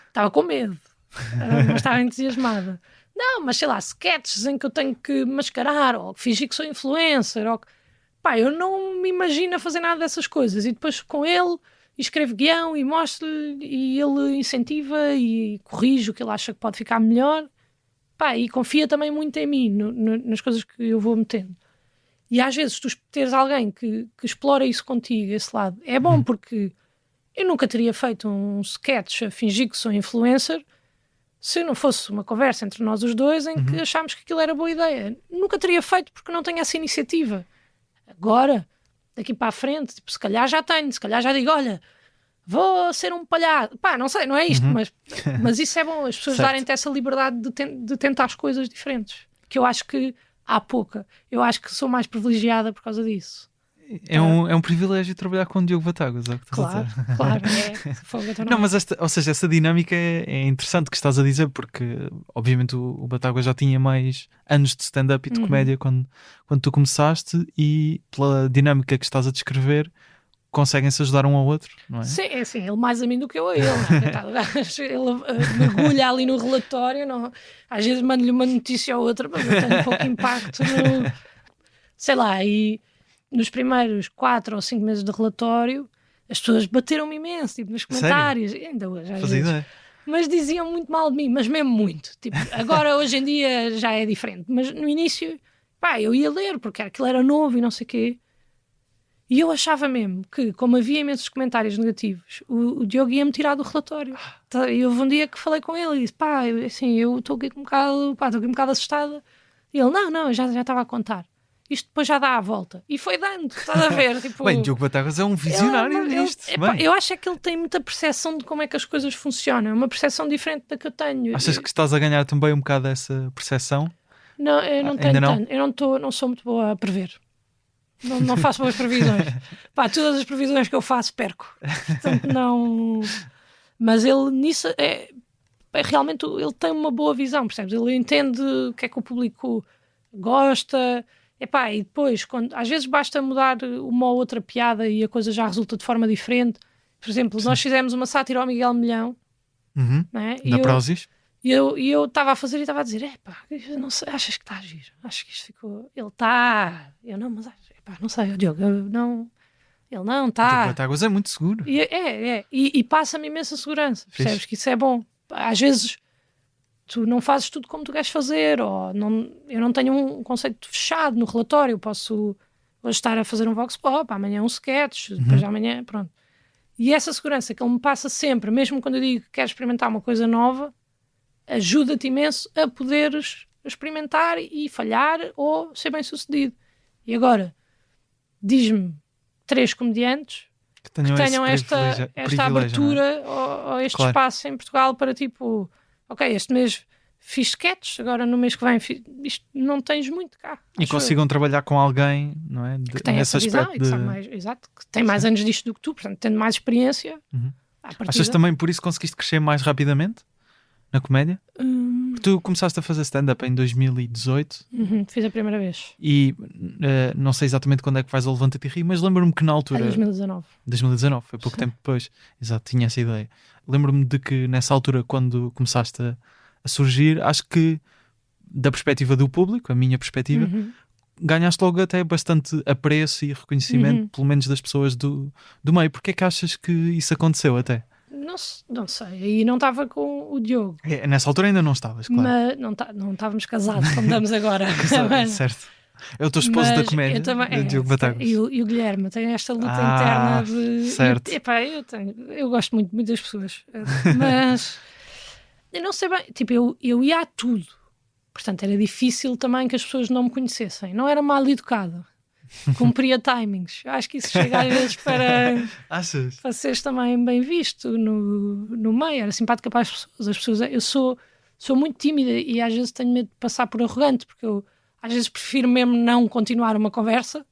Estava com medo, mas estava entusiasmada. Não, mas sei lá, sketches em que eu tenho que mascarar, ou fingir que sou influencer, ou pá, eu não me imagino a fazer nada dessas coisas. E depois com ele, escrevo guião e mostro-lhe, e ele incentiva e corrige o que ele acha que pode ficar melhor. Pá, e confia também muito em mim, nas coisas que eu vou metendo. E às vezes tu teres alguém que explora isso contigo, esse lado, é bom, porque eu nunca teria feito um sketch a fingir que sou influencer se não fosse uma conversa entre nós os dois em que achámos que aquilo era boa ideia. Nunca teria feito porque não tenho essa iniciativa. Agora, daqui para a frente, tipo, se calhar já tenho, se calhar já digo, olha, vou ser um palhaço. Pá, não sei, não é isto, mas isso é bom, as pessoas darem-te essa liberdade de tentar as coisas diferentes. Que eu acho que há pouca. Eu acho que sou mais privilegiada por causa disso. É um privilégio trabalhar com o Diogo Batáguas, é o que estás a dizer. Claro, Não, mas essa dinâmica é interessante que estás a dizer, porque obviamente o Batáguas já tinha mais anos de stand-up e de comédia quando tu começaste, e pela dinâmica que estás a descrever conseguem-se ajudar um ao outro, não é? Sim, é assim, ele mais a mim do que eu a ele. Ele mergulha ali no relatório, não, às vezes mando-lhe uma notícia ou outra, mas eu tenho pouco impacto no... Sei lá, e nos primeiros 4 ou 5 meses de relatório as pessoas bateram-me imenso, tipo, nos comentários. Ainda hoje, às vezes. Ideia. Mas diziam muito mal de mim, mas mesmo muito. Tipo, agora, hoje em dia, já é diferente. Mas no início, pá, eu ia ler, porque aquilo era novo e não sei o quê. E eu achava mesmo que, como havia imensos comentários negativos, o Diogo ia-me tirar do relatório. E houve um dia que falei com ele e disse, pá, eu estou aqui um bocado assustada. E ele, não, já estava a contar. Isto depois já dá a volta. E foi dando, estás a ver? Tipo, bem, Diogo Batáguas é um visionário nisto. Eu acho é que ele tem muita percepção de como é que as coisas funcionam. É uma percepção diferente da que eu tenho. Achas que estás a ganhar também um bocado dessa percepção? Não, eu não tenho tanto. Eu não sou muito boa a prever. Não faço boas previsões. Pá, todas as previsões que eu faço perco. Portanto, não... Mas ele nisso realmente ele tem uma boa visão, percebes? Ele entende o que é que o público gosta. Epá, e depois, às vezes basta mudar uma ou outra piada e a coisa já resulta de forma diferente. Por exemplo, nós fizemos uma sátira ao Miguel Milhão, não é? Na Prozis. E eu estava a fazer e estava a dizer, não sei, achas que está a giro? Acho que isto ficou... Ele está... Eu não, mas não sei, Diogo, não... Ele não está... Diogo Batáguas é muito seguro. E passa-me imensa segurança, percebes? Que isso é bom. Às vezes tu não fazes tudo como tu queres fazer, ou eu não tenho um conceito fechado no relatório. Eu posso hoje estar a fazer um vox pop, amanhã um sketch, depois de amanhã, pronto. E essa segurança que ele me passa sempre, mesmo quando eu digo que quero experimentar uma coisa nova, ajuda-te imenso a poderes experimentar e falhar ou ser bem sucedido. E agora, diz-me 3 comediantes que tenham esta abertura ou este espaço em Portugal para tipo, ok, este mês fiz sketches, agora no mês que vem isto não tens muito cá. E consigam trabalhar com alguém, não é? Que tem essa visão e que sabe mais, exato, que tem mais anos disto do que tu, portanto, tendo mais experiência. Achas também por isso conseguiste crescer mais rapidamente na comédia? Tu começaste a fazer stand-up em 2018. Fiz a primeira vez. E não sei exatamente quando é que vais ao Levanta-te e Ri, mas lembro-me que na altura... 2019, foi pouco tempo depois. Exato, tinha essa ideia. Lembro-me de que nessa altura, quando começaste a surgir, acho que da perspectiva do público, a minha perspectiva, ganhaste logo até bastante apreço e reconhecimento, pelo menos das pessoas do meio. Porquê é que achas que isso aconteceu até? Não sei, aí não estava com o Diogo. Nessa altura ainda não estavas, claro. Mas não estávamos casados, como estamos agora. Certo. É o teu esposo da comédia, Diogo Batáguas. E o Guilherme tem esta luta interna de... Certo. Eu gosto muito das pessoas. Mas eu não sei bem, tipo, eu ia a tudo. Portanto, era difícil também que as pessoas não me conhecessem. Não era mal educada. Cumpria timings. Acho que isso chega às vezes para seres também bem visto no meio. Era simpática para as pessoas. Eu sou muito tímida e às vezes tenho medo de passar por arrogante, porque eu às vezes prefiro mesmo não continuar uma conversa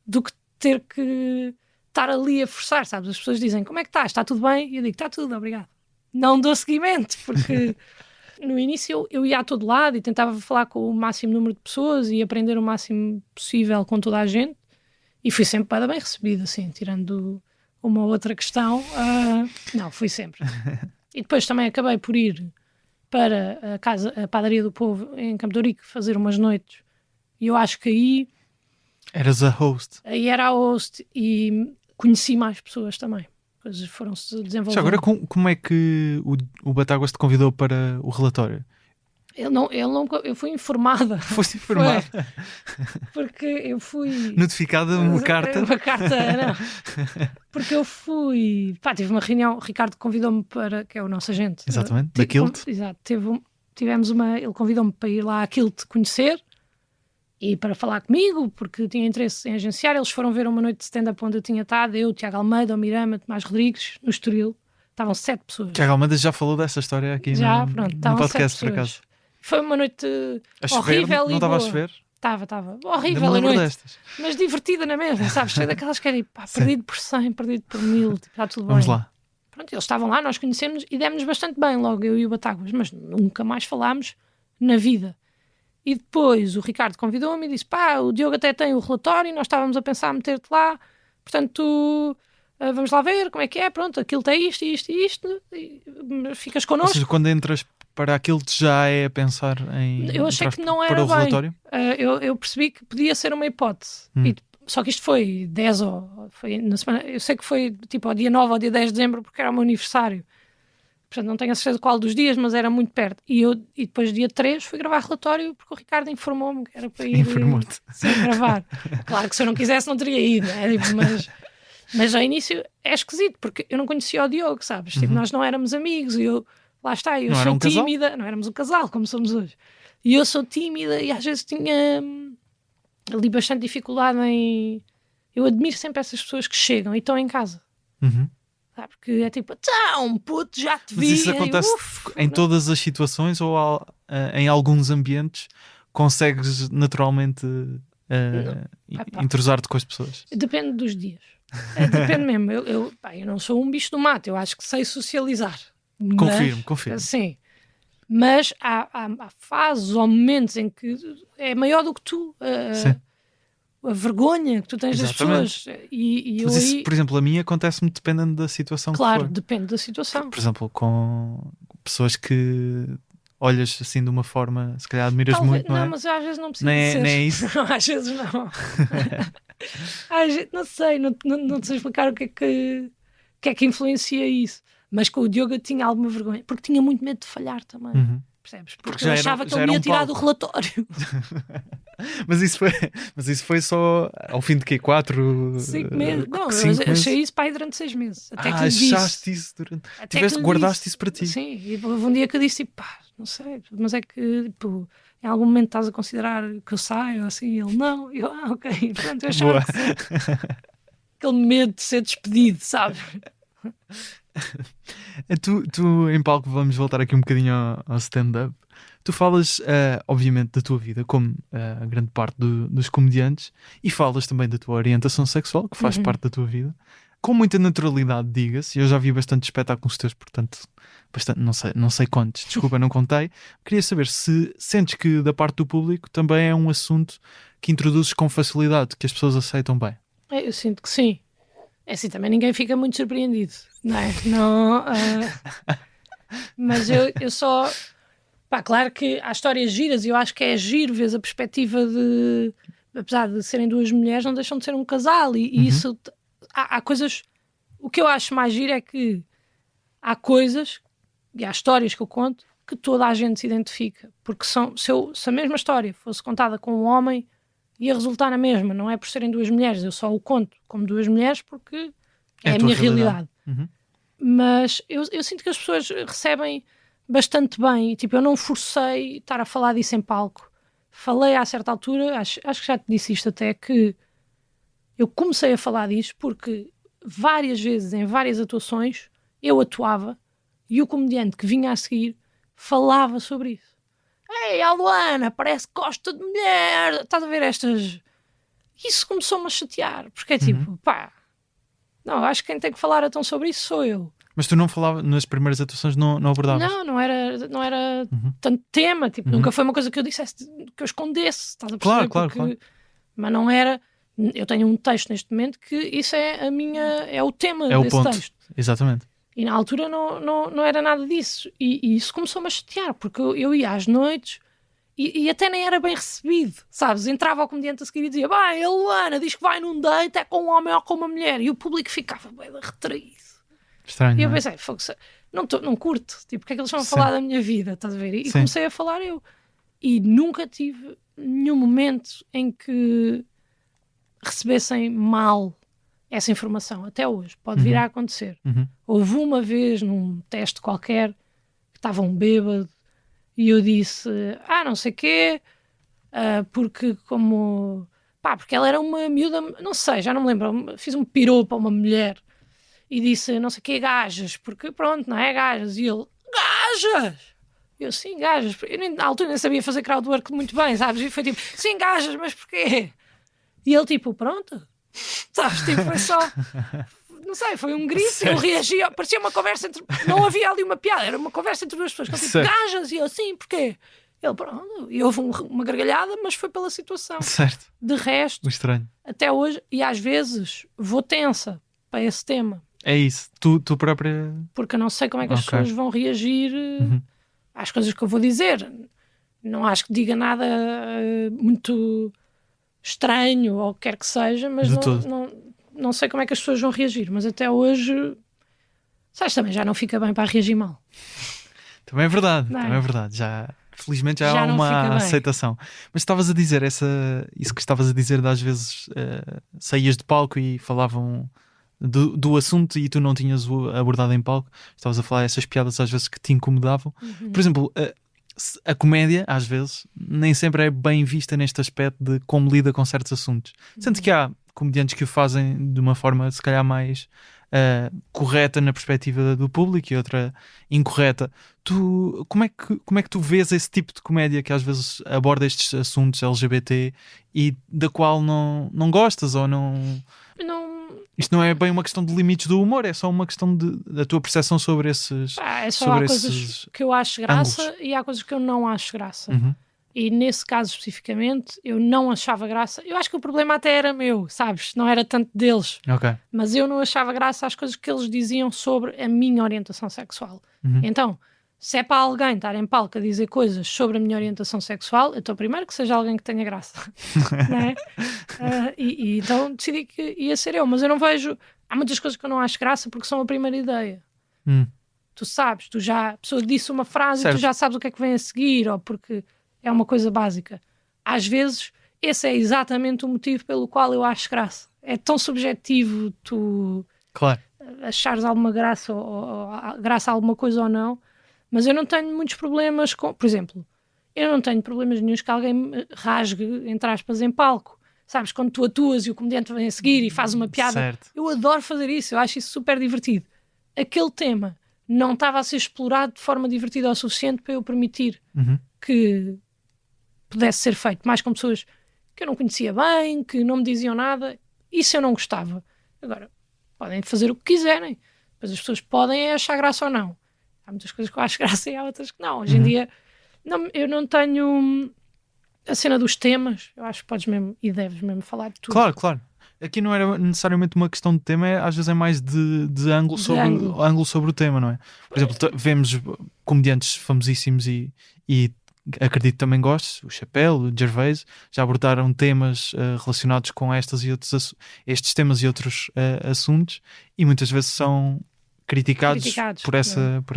do que ter que estar ali a forçar, sabes? As pessoas dizem, como é que estás? Está tudo bem? E eu digo, está tudo, obrigado. Não dou seguimento, porque no início eu ia a todo lado e tentava falar com o máximo número de pessoas e aprender o máximo possível com toda a gente, e fui sempre bem recebido, assim, tirando uma outra questão. Não, fui sempre. E depois também acabei por ir para a Padaria do Povo em Campo de Ourique fazer umas noites. E eu acho que aí Eras a host. Aí era a host e conheci mais pessoas também. Coisas foram-se desenvolvendo. Já agora, como é que o Batáguas te convidou para o relatório? Eu fui informada. Foste informada? Porque eu fui... Notificada uma carta? Uma carta, não. Porque eu fui... tive uma reunião, o Ricardo convidou-me para... que é o nosso agente. Exatamente, da Kilt. Exato. Ele convidou-me para ir lá à Kilt conhecer e para falar comigo, porque tinha interesse em agenciar. Eles foram ver uma noite de stand-up onde eu tinha estado, eu, Tiago Almeida, o Mirama, Tomás Rodrigues, no Estoril. Estavam 7 pessoas. Tiago Almeida já falou dessa história aqui no podcast, por acaso. Foi uma noite horrível. Não estava a chover? Estava. Horrível a noite. Destas. Mas divertida na mesma, sabes? Cheio daquelas que era perdido por 100, perdido por 1000, tipo, está tudo bem. Vamos lá. Pronto, eles estavam lá, nós conhecemos e demos-nos bastante bem logo, eu e o Batáguas, mas nunca mais falámos na vida. E depois o Ricardo convidou-me e disse: o Diogo até tem o relatório e nós estávamos a pensar meter-te lá, portanto vamos lá ver como é que é, pronto, aquilo tem isto e ficas connosco. Ou seja, quando entras para aquilo já é a pensar em eu achei que não era para o bem. relatório? Eu percebi que podia ser uma hipótese. Só que isto foi 10 ou... Foi na semana, eu sei que foi tipo ao dia 9 ou dia 10 de dezembro, porque era o meu aniversário. Portanto, não tenho a certeza qual dos dias, mas era muito perto. E depois, dia 3, fui gravar relatório, porque o Ricardo informou-me que era para ir gravar. Claro que se eu não quisesse, não teria ido. Mas ao início é esquisito, porque eu não conhecia o Diogo, sabes? Tipo, nós não éramos amigos e eu... Lá está, eu sou tímida. Não éramos um casal, como somos hoje. E eu sou tímida e às vezes tinha ali bastante dificuldade em... Eu admiro sempre essas pessoas que chegam e estão em casa. Porque é tipo, puto, já te vi. Mas isso acontece em todas as situações ou em alguns ambientes consegues naturalmente entrosar-te com as pessoas? Depende dos dias. Depende mesmo. Eu não sou um bicho do mato, eu acho que sei socializar. Confirmo. Sim. Mas há fases ou momentos em que é maior do que tu. A vergonha que tu tens das pessoas. Mas isso, por exemplo, a mim acontece-me dependendo da situação. Claro, depende da situação. Por exemplo, com pessoas que olhas assim de uma forma, se calhar admiras muito, não é? Não, mas às vezes não precisa nem ser. Nem é isso? Não, às vezes não. Não sei, não sei explicar o que é que influencia isso. Mas com o Diogo eu tinha alguma vergonha, porque tinha muito medo de falhar também. Percebes? Porque eu achava que ele me ia tirar do relatório. Mas isso foi só ao fim de quê? 5 meses? Não, eu achei isso para aí durante 6 meses. Até que achaste isso durante... Guardaste isso para ti? Sim, e houve um dia que eu disse, não sei, mas é que tipo, em algum momento estás a considerar que eu saio assim, ele não, eu, ok, pronto, eu achava que aquele medo de ser despedido, sabes? Tu em palco, vamos voltar aqui um bocadinho ao stand-up. Tu falas, obviamente, da tua vida, como a grande parte dos comediantes, e falas também da tua orientação sexual, que faz parte da tua vida, com muita naturalidade, diga-se. Eu já vi bastante espetáculos teus, portanto, não sei quantos, desculpa, não contei. Queria saber se sentes que da parte do público também é um assunto que introduzes com facilidade, que as pessoas aceitam bem. Eu sinto que sim. É assim, também ninguém fica muito surpreendido, não é? Não, mas eu só... claro que há histórias giras e eu acho que é giro, vês a perspectiva de... Apesar de serem duas mulheres, não deixam de ser um casal e isso... Há coisas... O que eu acho mais giro é que há coisas e há histórias que eu conto que toda a gente se identifica. Porque se a mesma história fosse contada com um homem... ia resultar na mesma, não é por serem duas mulheres, eu só o conto como duas mulheres porque é a minha realidade. Mas eu sinto que as pessoas recebem bastante bem, tipo, eu não forcei estar a falar disso em palco. Falei a certa altura, acho que já te disse isto até, que eu comecei a falar disso porque várias vezes, em várias atuações, eu atuava e o comediante que vinha a seguir falava sobre isso. Ei, a Luana, parece que gosta de mulher. Estás a ver estas... Isso começou-me a chatear. Porque é tipo, não, acho que quem tem que falar então sobre isso sou eu. Mas tu não falavas, nas primeiras atuações não abordavas? Não era tanto tema. Tipo, nunca foi uma coisa que eu dissesse, que eu escondesse. Estás a perceber? Claro. Mas não era... Eu tenho um texto neste momento que isso é o tema desse texto. Exatamente. E na altura não era nada disso. E isso começou-me a chatear, porque eu ia às noites e até nem era bem recebido, sabes? Entrava ao comediante a seguir e dizia: bem, a Luana diz que vai num date, é com um homem ou com uma mulher. E o público ficava bem retraído. Estranho. E eu não é? pensei: não curto, tipo, porque é que eles vão falar da minha vida, estás a ver? E Sim. comecei a falar eu. E nunca tive nenhum momento em que recebessem mal essa informação, até hoje. Pode vir a acontecer. Uhum. Houve uma vez num teste qualquer que estava um bêbado e eu disse: não sei quê, porque como... porque ela era uma miúda, não sei, já não me lembro, fiz um piropo a uma mulher e disse não sei quê, gajas, porque pronto, não é gajas. E ele: gajas! Eu: sim, gajas. Eu na altura nem sabia fazer crowdwork muito bem, sabes? E foi tipo: sim, gajas, mas porquê? E ele tipo: pronto. Sabes, tipo, foi só... Não sei, foi um grito, eu reagi, parecia uma conversa entre... Não havia ali uma piada, era uma conversa entre duas pessoas. Ele tipo: gajas! E eu: sim, porquê? Ele: pronto. E houve uma gargalhada, mas foi pela situação. Certo. De resto, Estranho. até hoje, e às vezes vou tensa para esse tema. É isso. Tu própria... Porque eu não sei como é que as Ok. pessoas vão reagir às coisas que eu vou dizer. Não acho que diga nada muito estranho ou o que quer que seja, mas De todo. não sei como é que as pessoas vão reagir. Mas até hoje, sabes, também já não fica bem para reagir mal. Também é verdade. Não é? Também é verdade. Felizmente já Já há não fica uma bem. aceitação. Mas estavas a dizer isso que estavas a dizer de às vezes saías de palco e falavam do assunto e tu não tinhas abordado em palco. Estavas a falar essas piadas às vezes que te incomodavam. Por exemplo, a comédia às vezes nem sempre é bem vista neste aspecto de como lida com certos assuntos. Sendo que há comediantes que o fazem de uma forma se calhar mais correta na perspectiva do público e outra incorreta. Como é que tu vês esse tipo de comédia que às vezes aborda estes assuntos LGBT e da qual não gostas ou não... Isto não é bem uma questão de limites do humor, é só uma questão da tua percepção sobre esses... É só sobre há coisas esses que eu acho graça ângulos. e há coisas que eu não acho graça. Uhum. E nesse caso especificamente, eu não achava graça. Eu acho que o problema até era meu, sabes? Não era tanto deles. Ok. Mas eu não achava graça às coisas que eles diziam sobre a minha orientação sexual. Uhum. Então, se é para alguém estar em palco a dizer coisas sobre a minha orientação sexual, então primeiro que seja alguém que tenha graça. Não é? E então decidi que ia ser eu. Mas eu não vejo... Há muitas coisas que eu não acho graça porque são a primeira ideia. Tu sabes, a pessoa disse uma frase Certo. e tu já sabes o que é que vem a seguir, ou porque é uma coisa básica. Às vezes, esse é exatamente o motivo pelo qual eu acho graça. É tão subjetivo tu Claro. achares alguma graça ou graça a alguma coisa ou não, mas eu não tenho muitos problemas com... Por exemplo, eu não tenho problemas nenhuns que alguém me rasgue, entre aspas, em palco. Sabes, quando tu atuas e o comediante vem a seguir e faz uma piada, Certo. eu adoro fazer isso, eu acho isso super divertido. Aquele tema não estava a ser explorado de forma divertida o suficiente para eu permitir que pudesse ser feito mais com pessoas que eu não conhecia bem, que não me diziam nada. Isso eu não gostava. Agora, podem fazer o que quiserem, depois as pessoas podem achar graça ou não. Há muitas coisas que eu acho graça e há outras que não. Hoje em dia eu não tenho a cena dos temas. Eu acho que podes mesmo e deves mesmo falar de tudo. Claro. Aqui não era necessariamente uma questão de tema, às vezes é mais de ângulo, ângulo sobre o tema, não é? Por exemplo, vemos comediantes famosíssimos e acredito que também gostes, o Chappelle, o Gervais, já abordaram temas relacionados com estes temas e outros assuntos e muitas vezes são criticados por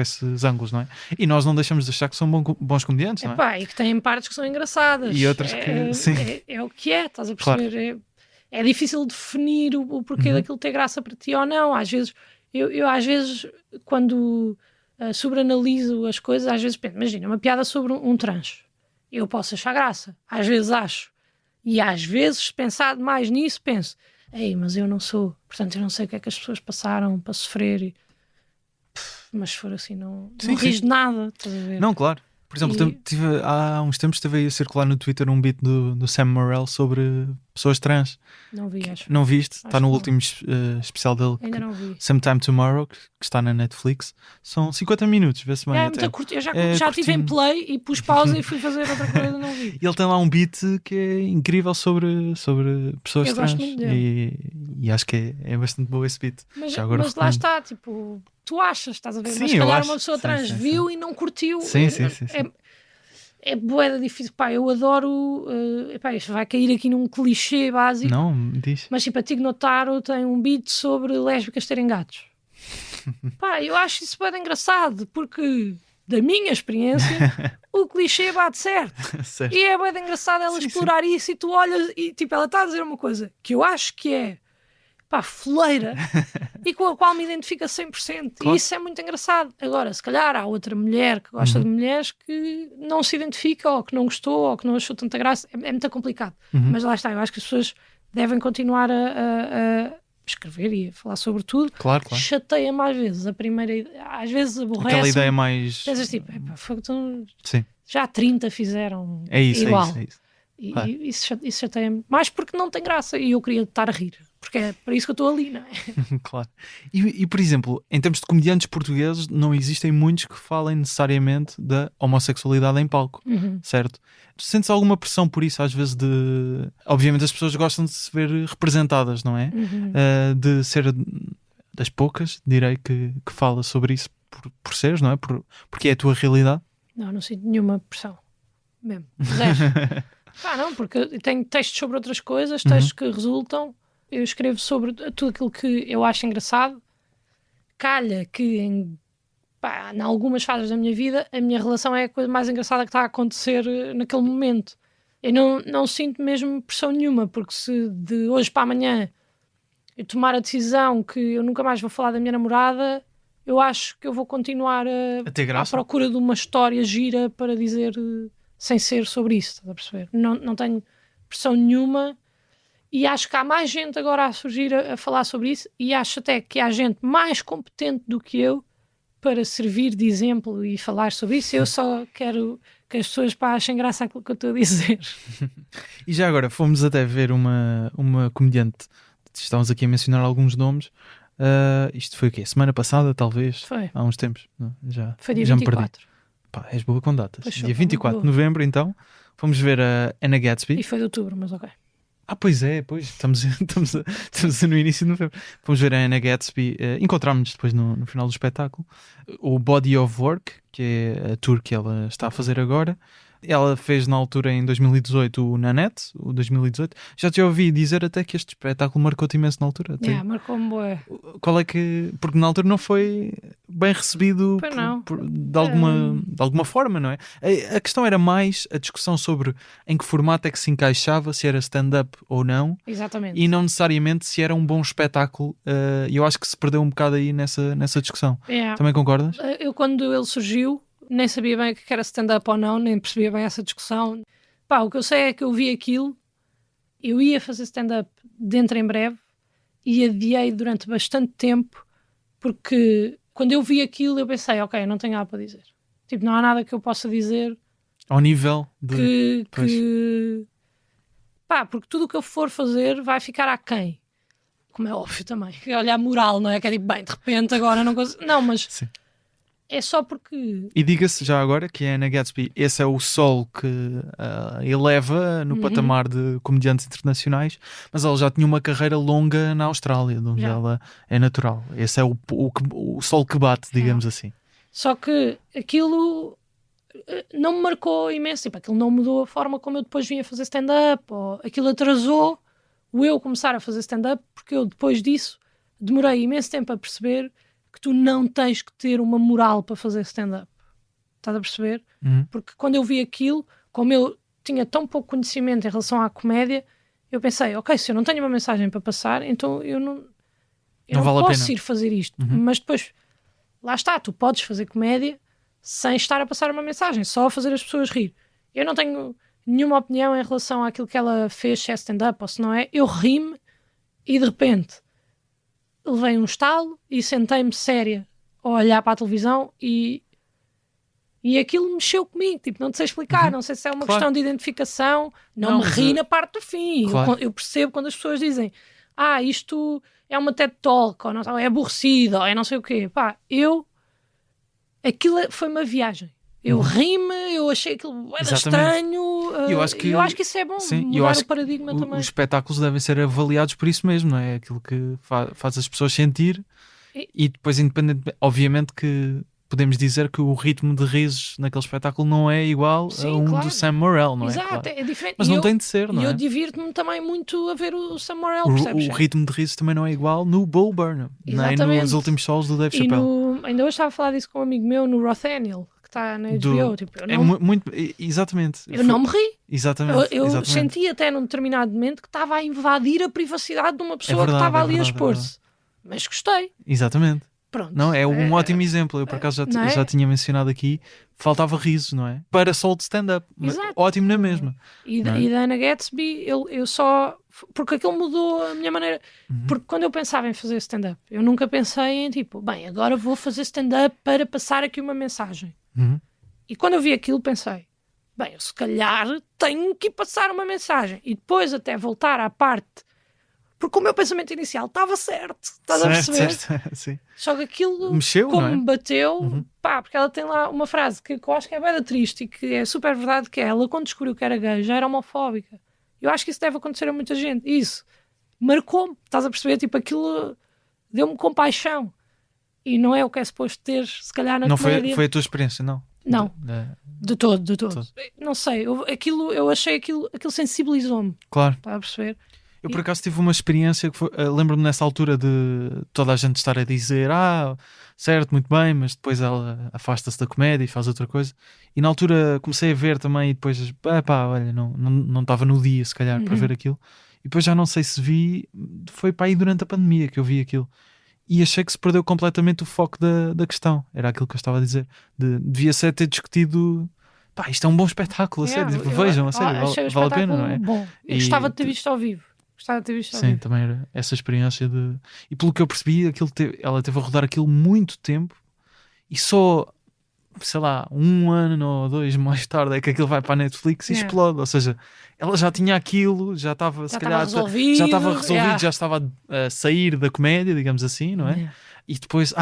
esses ângulos, não é? E nós não deixamos de achar que são bons comediantes, não é? E que têm partes que são engraçadas. E outras que, sim. É o que é, estás a perceber? Claro. É difícil definir o porquê daquilo ter graça para ti ou não. Às vezes, eu às vezes, quando sobreanaliso as coisas, às vezes penso, imagina, uma piada sobre um trans. Eu posso achar graça. Às vezes acho. E às vezes, pensar mais nisso, penso, mas eu não sou. Portanto, eu não sei o que é que as pessoas passaram para sofrer. Mas se for assim, não ris de nada. Estás a ver? Não, claro. Por exemplo, há uns tempos esteve aí a circular no Twitter um beat do Sam Morril sobre pessoas trans. Não vi, acho. Não viste? Acho está no que último especial dele. Ainda não vi. Sometime Tomorrow, que está na Netflix. São 50 minutos, vê-se bem. Muito curto. Eu já estive em play e pus pausa e fui fazer outra coisa, não vi. E ele tem lá um beat que é incrível sobre pessoas eu trans. Gosto muito dele. E acho que é bastante bom esse beat. Mas já agora lá está, tipo... tu achas, estás a ver? Sim, Mas se eu calhar acho. uma pessoa Sim, trans sim, viu e não curtiu. Sim, sim, sim. É bué da difícil. Pá, eu adoro. Epá, isto vai cair aqui num clichê básico. Não, diz. Mas tipo, a Tig Notaro tem um beat sobre lésbicas terem gatos. Pá, eu acho isso bem engraçado, porque da minha experiência o clichê bate certo. Certo. E é bem engraçado ela explorar isso e tu olhas e tipo, ela está a dizer uma coisa que eu acho que é pá, foleira e com a qual me identifica 100%. Claro. E isso é muito engraçado. Agora, se calhar há outra mulher que gosta de mulheres que não se identifica ou que não gostou ou que não achou tanta graça. É muito complicado. Mas lá está, eu acho que as pessoas devem continuar a escrever e a falar sobre tudo. Claro. Chateia-me às vezes. A primeira, às vezes aborrece. Aquela ideia mais... Pensas tipo, então, Sim, já 30 fizeram é isso, igual. é isso. E Claro. isso chateia-me. Mais porque não tem graça e eu queria estar a rir. Porque é para isso que eu estou ali, não é? Claro. E, por exemplo, em termos de comediantes portugueses, não existem muitos que falem necessariamente da homossexualidade em palco, certo? Tu sentes alguma pressão por isso, às vezes, de... Obviamente as pessoas gostam de se ver representadas, não é? De ser das poucas, direi, que fala sobre isso por seres, não é? Porque é a tua realidade. Não sinto nenhuma pressão. Mesmo. Zero. Pá, não, porque eu tenho textos sobre outras coisas, textos que resultam. Eu escrevo sobre tudo aquilo que eu acho engraçado. Calha que em algumas fases da minha vida a minha relação é a coisa mais engraçada que está a acontecer naquele momento. Eu não sinto mesmo pressão nenhuma, porque se de hoje para amanhã eu tomar a decisão que eu nunca mais vou falar da minha namorada, eu acho que eu vou continuar A ter graça. à procura de uma história gira para dizer sem ser sobre isso, estás a perceber? Não tenho pressão nenhuma. E acho que há mais gente agora a surgir a falar sobre isso, e acho até que há gente mais competente do que eu para servir de exemplo e falar sobre isso. Eu só quero que as pessoas achem graça àquilo que eu estou a dizer. E já agora, fomos até ver uma comediante, estamos aqui a mencionar alguns nomes. Isto foi o quê? Semana passada, talvez? Foi. Há uns tempos. Já, Foi dia já me perdi. 24. Pá, és boa com datas. Pois sou, Dia 24 de boa. novembro, então, fomos ver a Anna Gatsby. E foi de outubro, mas ok. Pois é, estamos no início de novembro. Fomos ver a Anna Gatsby, encontramos-nos depois no final do espetáculo. O Body of Work, que é a tour que ela está a fazer agora. Ela fez na altura, em 2018, o Nanette, o 2018. Já te ouvi dizer até que este espetáculo marcou-te imenso na altura. Marcou-me bué. Qual é que... Porque na altura não foi bem recebido Pois não. de alguma forma, não é? A questão era mais a discussão sobre em que formato é que se encaixava, se era stand-up ou não. Exatamente. E não necessariamente se era um bom espetáculo. E eu acho que se perdeu um bocado aí nessa discussão. Também concordas? Eu, quando ele surgiu, nem sabia bem o que era stand-up ou não, nem percebia bem essa discussão. O que eu sei é que eu vi aquilo, eu ia fazer stand-up dentro em breve e adiei durante bastante tempo, porque quando eu vi aquilo eu pensei, ok, eu não tenho nada para dizer. Tipo, não há nada que eu possa dizer ao nível de... porque tudo o que eu for fazer vai ficar aquém. Como é óbvio também. Olhar moral, não é? Que é tipo, bem, de repente agora não consigo... Não, mas... Sim. É só porque... E diga-se já agora que a Anna Gatsby, esse é o solo que eleva no patamar de comediantes internacionais, mas ela já tinha uma carreira longa na Austrália, de onde ela é natural. Esse é o solo que bate, digamos assim. Só que aquilo não me marcou imenso. Tipo, aquilo não mudou a forma como eu depois vinha fazer stand-up, ou aquilo atrasou o eu começar a fazer stand-up, porque eu depois disso demorei imenso tempo a perceber que tu não tens que ter uma moral para fazer stand-up. Estás a perceber? Porque quando eu vi aquilo, como eu tinha tão pouco conhecimento em relação à comédia, eu pensei, ok, se eu não tenho uma mensagem para passar, então eu não vale posso a pena ir fazer isto. Mas depois, lá está, tu podes fazer comédia sem estar a passar uma mensagem, só a fazer as pessoas rir. Eu não tenho nenhuma opinião em relação àquilo que ela fez, se é stand-up ou se não é. Eu ri-me e de repente levei um estalo e sentei-me séria a olhar para a televisão e aquilo mexeu comigo, tipo, não te sei explicar, não sei se é uma questão de identificação, não me ri na parte do fim. Claro. Eu percebo quando as pessoas dizem isto é uma TED Talk, ou, não, ou é aborrecido, ou é não sei o quê. Aquilo foi uma viagem. Eu ri-me, eu achei aquilo estranho. Eu acho que isso é bom, mudar o paradigma também. Os espetáculos devem ser avaliados por isso mesmo, não é? Aquilo que faz as pessoas sentir E depois, independente, obviamente que podemos dizer que o ritmo de risos naquele espetáculo não é igual Sim, a um claro. do Sam Morril, não é? Exato, Claro. é diferente. Mas não tem de ser, não E é? eu divirto-me também muito a ver o Sam Morril, percebes? O ritmo de risos também não é igual no Bull Burnham, nem Exatamente. nos últimos solos do Dave E Chappelle. ainda hoje estava a falar disso com um amigo meu no Rothaniel, que está na HBO. Tipo, eu É não, muito. Exatamente. eu não me ri. Exatamente. Eu exatamente. senti até num determinado momento que estava a invadir a privacidade de uma pessoa verdade, que estava é ali a verdade, expor-se. Mas gostei. Exatamente. Pronto. Não, é um ótimo exemplo. Eu por acaso não é? já tinha mencionado aqui. Faltava riso, não é? Para sol de stand-up. Mas Exato. ótimo na mesma. E não é? da Anna Gatsby, eu só. Porque aquilo mudou a minha maneira. Porque quando eu pensava em fazer stand-up, eu nunca pensei em tipo, bem, agora vou fazer stand-up para passar aqui uma mensagem. Uhum. E quando eu vi aquilo, pensei, bem, eu se calhar tenho que passar uma mensagem. E depois até voltar à parte. Porque o meu pensamento inicial estava certo. Estás a perceber? Certo. Sim. Só que aquilo, Mexeu, como não é? me bateu, pá, porque ela tem lá uma frase que eu acho que é bem triste e que é super verdade, que é, ela quando descobriu que era gay já era homofóbica. Eu acho que isso deve acontecer a muita gente. Isso marcou-me, estás a perceber? Tipo, aquilo deu-me compaixão. E não é o que é suposto ter, se calhar, na Não comédia. foi a tua experiência, não? Não, Da- de todo. Não sei, eu achei aquilo sensibilizou-me, Claro. estás a perceber? Eu por acaso tive uma experiência que foi, lembro-me nessa altura de toda a gente estar a dizer certo, muito bem, mas depois ela afasta-se da comédia e faz outra coisa. E na altura comecei a ver também e depois, olha, não estava no dia se calhar para ver aquilo. E depois já não sei se vi, foi para aí durante a pandemia que eu vi aquilo. E achei que se perdeu completamente o foco da questão. Era aquilo que eu estava a dizer. Devia ser ter discutido, isto é um bom espetáculo, a sério. Vejam, a sério, achei o vale a pena, não é? espetáculo bom. Eu E gostava de ter visto ao vivo. Sim, também era essa experiência de... E pelo que eu percebi, ela teve a rodar aquilo muito tempo e só, sei lá, 1 ano ou 2 mais tarde é que aquilo vai para a Netflix e explode. Ou seja, ela já tinha aquilo, já estava, se calhar, resolvido, já estava resolvido, já estava a sair da comédia, digamos assim, não é? E depois,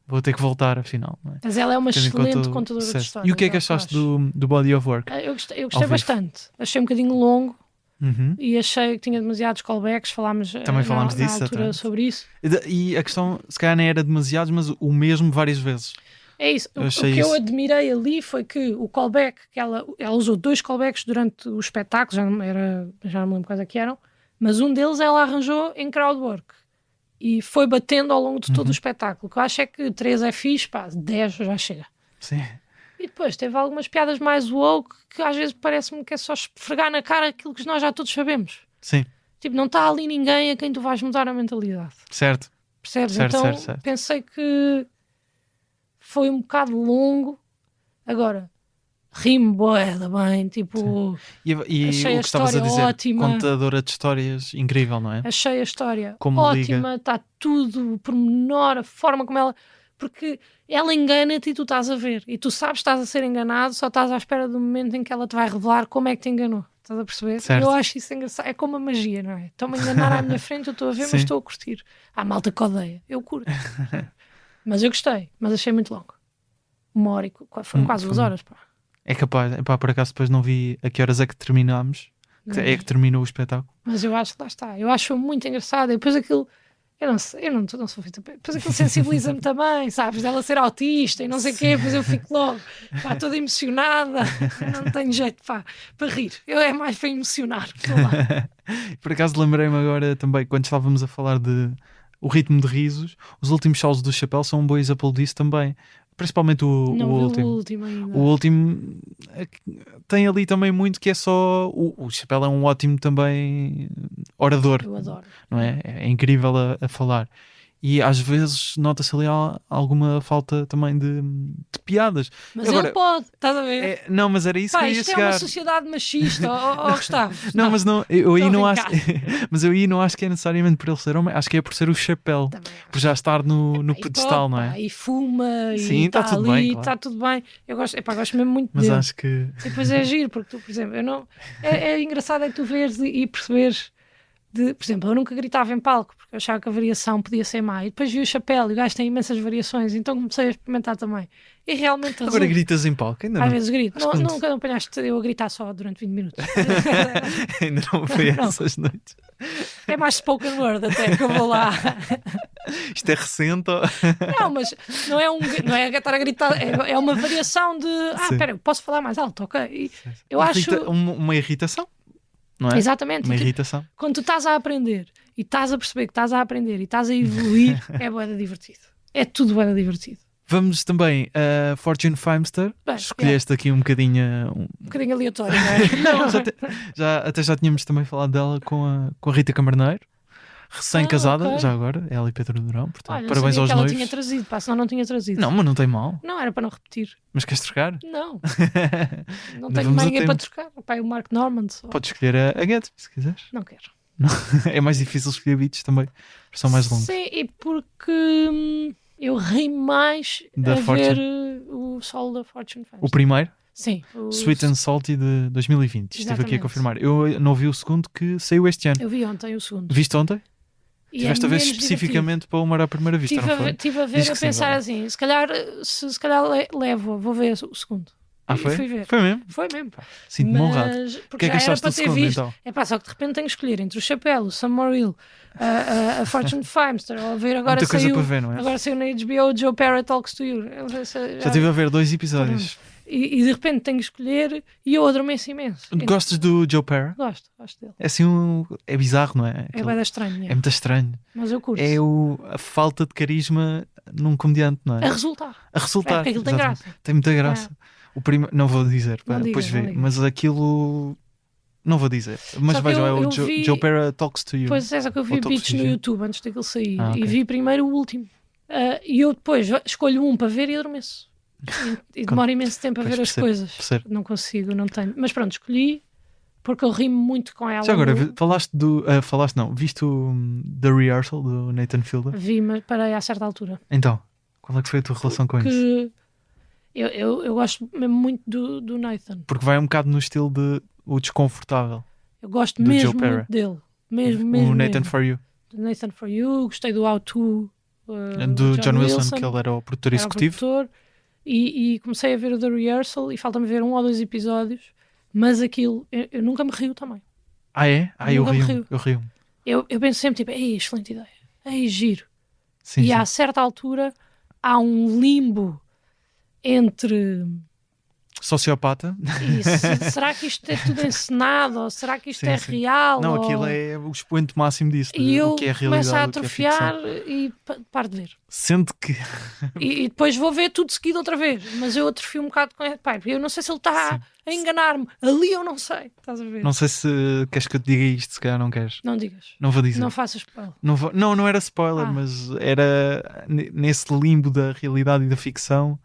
vou ter que voltar afinal, não é? Mas ela é uma Tendo em excelente conta o contadora de sucesso. histórias. E o que é que eu achaste acho. do Body of Work? Eu gostei ao vivo? bastante. Achei um bocadinho longo. Uhum. E achei que tinha demasiados callbacks, Também falámos na disso altura até. sobre isso. E a questão, se calhar nem era demasiados, mas o mesmo várias vezes. É isso. O achei que eu isso. admirei ali foi que o callback, que ela usou 2 callbacks durante o espetáculo, já não me lembro quais é que eram, mas um deles ela arranjou em crowdwork e foi batendo ao longo de todo o espetáculo. O que eu acho é que 3 é fixe, 10 já chega. Sim. E depois teve algumas piadas mais woke que às vezes parece-me que é só esfregar na cara aquilo que nós já todos sabemos. Sim. Tipo, não está ali ninguém a quem tu vais mudar a mentalidade. Certo. Percebes? Certo, Então certo. pensei que foi um bocado longo. Agora, ri-me boeda bem, tipo, E achei o a que estavas a história dizer, ótima. contadora de histórias, incrível, não é? Achei a história Como ótima, está tudo, o pormenor, a forma como ela... Porque ela engana-te e tu estás a ver. E tu sabes que estás a ser enganado, só estás à espera do momento em que ela te vai revelar como é que te enganou. Estás a perceber? Certo. Eu acho isso engraçado. É como a magia, não é? Estão-me a enganar à minha frente, eu estou a ver, Sim. mas estou a curtir. Há malta que odeia. Eu curto. Mas eu gostei. Mas achei muito longo. 1 hora e... Foram quase 2 horas, pá. É capaz, por acaso depois não vi a que horas é que terminámos, é que terminou o espetáculo. Mas eu acho que lá está. Eu acho muito engraçado. E depois aquilo... Eu não sei, eu não sou feita. Depois aquilo sensibiliza-me também, sabes? Dela ser autista e não sei o quê, depois eu fico logo toda emocionada. Eu não tenho jeito para rir. Eu é mais para emocionar. Por acaso lembrei-me agora também, quando estávamos a falar de o ritmo de risos, os últimos shows do Chappelle são um bom exemplo disso também. Principalmente o Não vi último. o último ainda. O último tem ali também muito que é só... O Chappelle é um ótimo também orador. Eu adoro. Não é? É incrível a falar. E às vezes nota-se ali alguma falta também de piadas. Mas Agora, ele pode, estás a ver? não, mas era isso Pá, que eu ia isto é chegar. uma sociedade machista, Gustavo. Não, mas não, eu aí Estou não a acho. brincar. Mas eu aí não acho que é necessariamente por ele ser homem, acho que é por ser o Chappelle, Também acho. por já estar no E pedestal, pode, não é? pá, e fuma, Sim, e está está tudo ali, bem, claro. está tudo bem. Eu gosto mesmo muito Mas dele. acho que. E depois é giro, porque tu, por exemplo, eu não... é engraçado é que tu veres e perceberes Por exemplo, eu nunca gritava em palco porque eu achava que a variação podia ser má. E depois vi o chapéu e o gajo tem imensas variações, então comecei a experimentar também. E realmente Agora gritas em palco, ainda às não. vezes grito. Nunca apanhaste eu a gritar só durante 20 minutos. Ainda não foi Não. essas noites. É mais spoken word até que eu vou lá. Isto é recente. Não, mas não é estar a gritar, é uma variação de Sim. espera, eu posso falar mais alto, ok? E eu acho. Uma irritação, não é? Exatamente. Uma E, tipo, irritação. quando tu estás a aprender e estás a perceber que estás a aprender e estás a evoluir, é bué de divertido. É tudo bué de divertido. Vamos também a Fortune Feimster. Bem, Escolheste aqui um bocadinho. Um bocadinho aleatório, não é? Não, até já tínhamos também falado dela com a Rita Camarneiro, recém-casada, ok. já agora, ela e Pedro Durão. Portanto, Olha, parabéns sabia aos que ela noivos. tinha trazido, pá, senão não tinha trazido. Não, mas não tem mal. Não, era para não repetir. Mas queres trocar? Não, não Ainda tenho vamos mais a ninguém para tempo. trocar. Pá, o Mark Norman só. Podes escolher a Gatsby, se quiseres. Não quero. É mais difícil escolher beats também, porque são mais longos. Sim, e porque eu ri mais Da a Fortune. ver o solo da Fortune Fans. O primeiro, Sim. O Sweet and Salty de 2020. Estive aqui a Exatamente. confirmar. Eu não vi o segundo que saiu este ano. Eu vi ontem o segundo. Viste ontem? E Tiveste a ver menos especificamente para o Mar à Primeira Vista, divertido. não foi? Tive a ver Diz a que sim, pensar vai. assim, se calhar levo, vou ver o segundo. Ah, E foi? fui ver. Foi mesmo? Foi mesmo. Sinto-me honrado. Mas, O porque que é que já era achaste para do ter segundo, visto. então? É pá, só que de repente tenho que escolher entre o Chapéu, o Sam Morrill, a Fortune Feimster, ou a ver agora Muita coisa saiu, para ver, não é? agora saiu na HBO o Joe Perry Talks to You. Já estive a ver 2 episódios. E de repente tenho que escolher e eu adormeço imenso. Gostas do Joe Perry? Gosto dele. É assim é bizarro, não é? É bem estranho, É muito estranho. mas eu curto. É a falta de carisma num comediante, não é? A resultar. A resultar. Porque aquilo tem exatamente. graça. Tem muita graça. O não vou dizer, Não depois digas, vê. não digas. Mas aquilo não vou dizer. Mas Só que vejam, é o eu Joe, vi- Joe Perry Talks to You. Pois é, só que eu vi Ou Talks beats to no You. YouTube antes daquele sair Ah, ok. e vi primeiro o último. E eu depois escolho um para ver e adormeço. E demora imenso tempo a Pois, ver as percebo, coisas. percebo. Não consigo, não tenho. Mas pronto, escolhi porque eu rimo muito com ela. Já agora, no- falaste não, viste o The Rehearsal do Nathan Fielder? Vi, mas parei a certa altura. Então, qual é que foi a tua relação com isso? Que eu gosto mesmo muito do Nathan. Porque vai um bocado no estilo de o desconfortável. Eu gosto Do mesmo Joe Perry. muito dele. Mesmo. O Nathan mesmo. For You. Do Nathan For You, gostei do How To. Do John Wilson, que ele era o produtor era o executivo. produtor, e comecei a ver o The Rehearsal e falta-me ver 1 ou 2 episódios, mas aquilo, eu nunca me rio também. Ah, é? Eu Nunca me rio. rio. Eu rio. Eu penso sempre, tipo, ei, excelente ideia, ei, giro. Sim, E sim. a certa altura há um limbo entre Sociopata. isso. Será que isto é tudo encenado? Ou será que isto Sim, é sim. real? Não, ou... aquilo é o expoente máximo disso. E eu o que é começo a realidade, o que é atrofiar ficção. e paro de ver. Sendo que E depois vou ver tudo seguido outra vez. Mas eu atrofio um bocado com ele. Pai, eu não sei se ele está a enganar-me. Ali eu não sei. Estás a ver? não sei se queres que eu te diga isto, se calhar não queres. Não digas. Não vou dizer. Não faças spoiler. Não era spoiler, Ah. mas era nesse limbo da realidade e da ficção.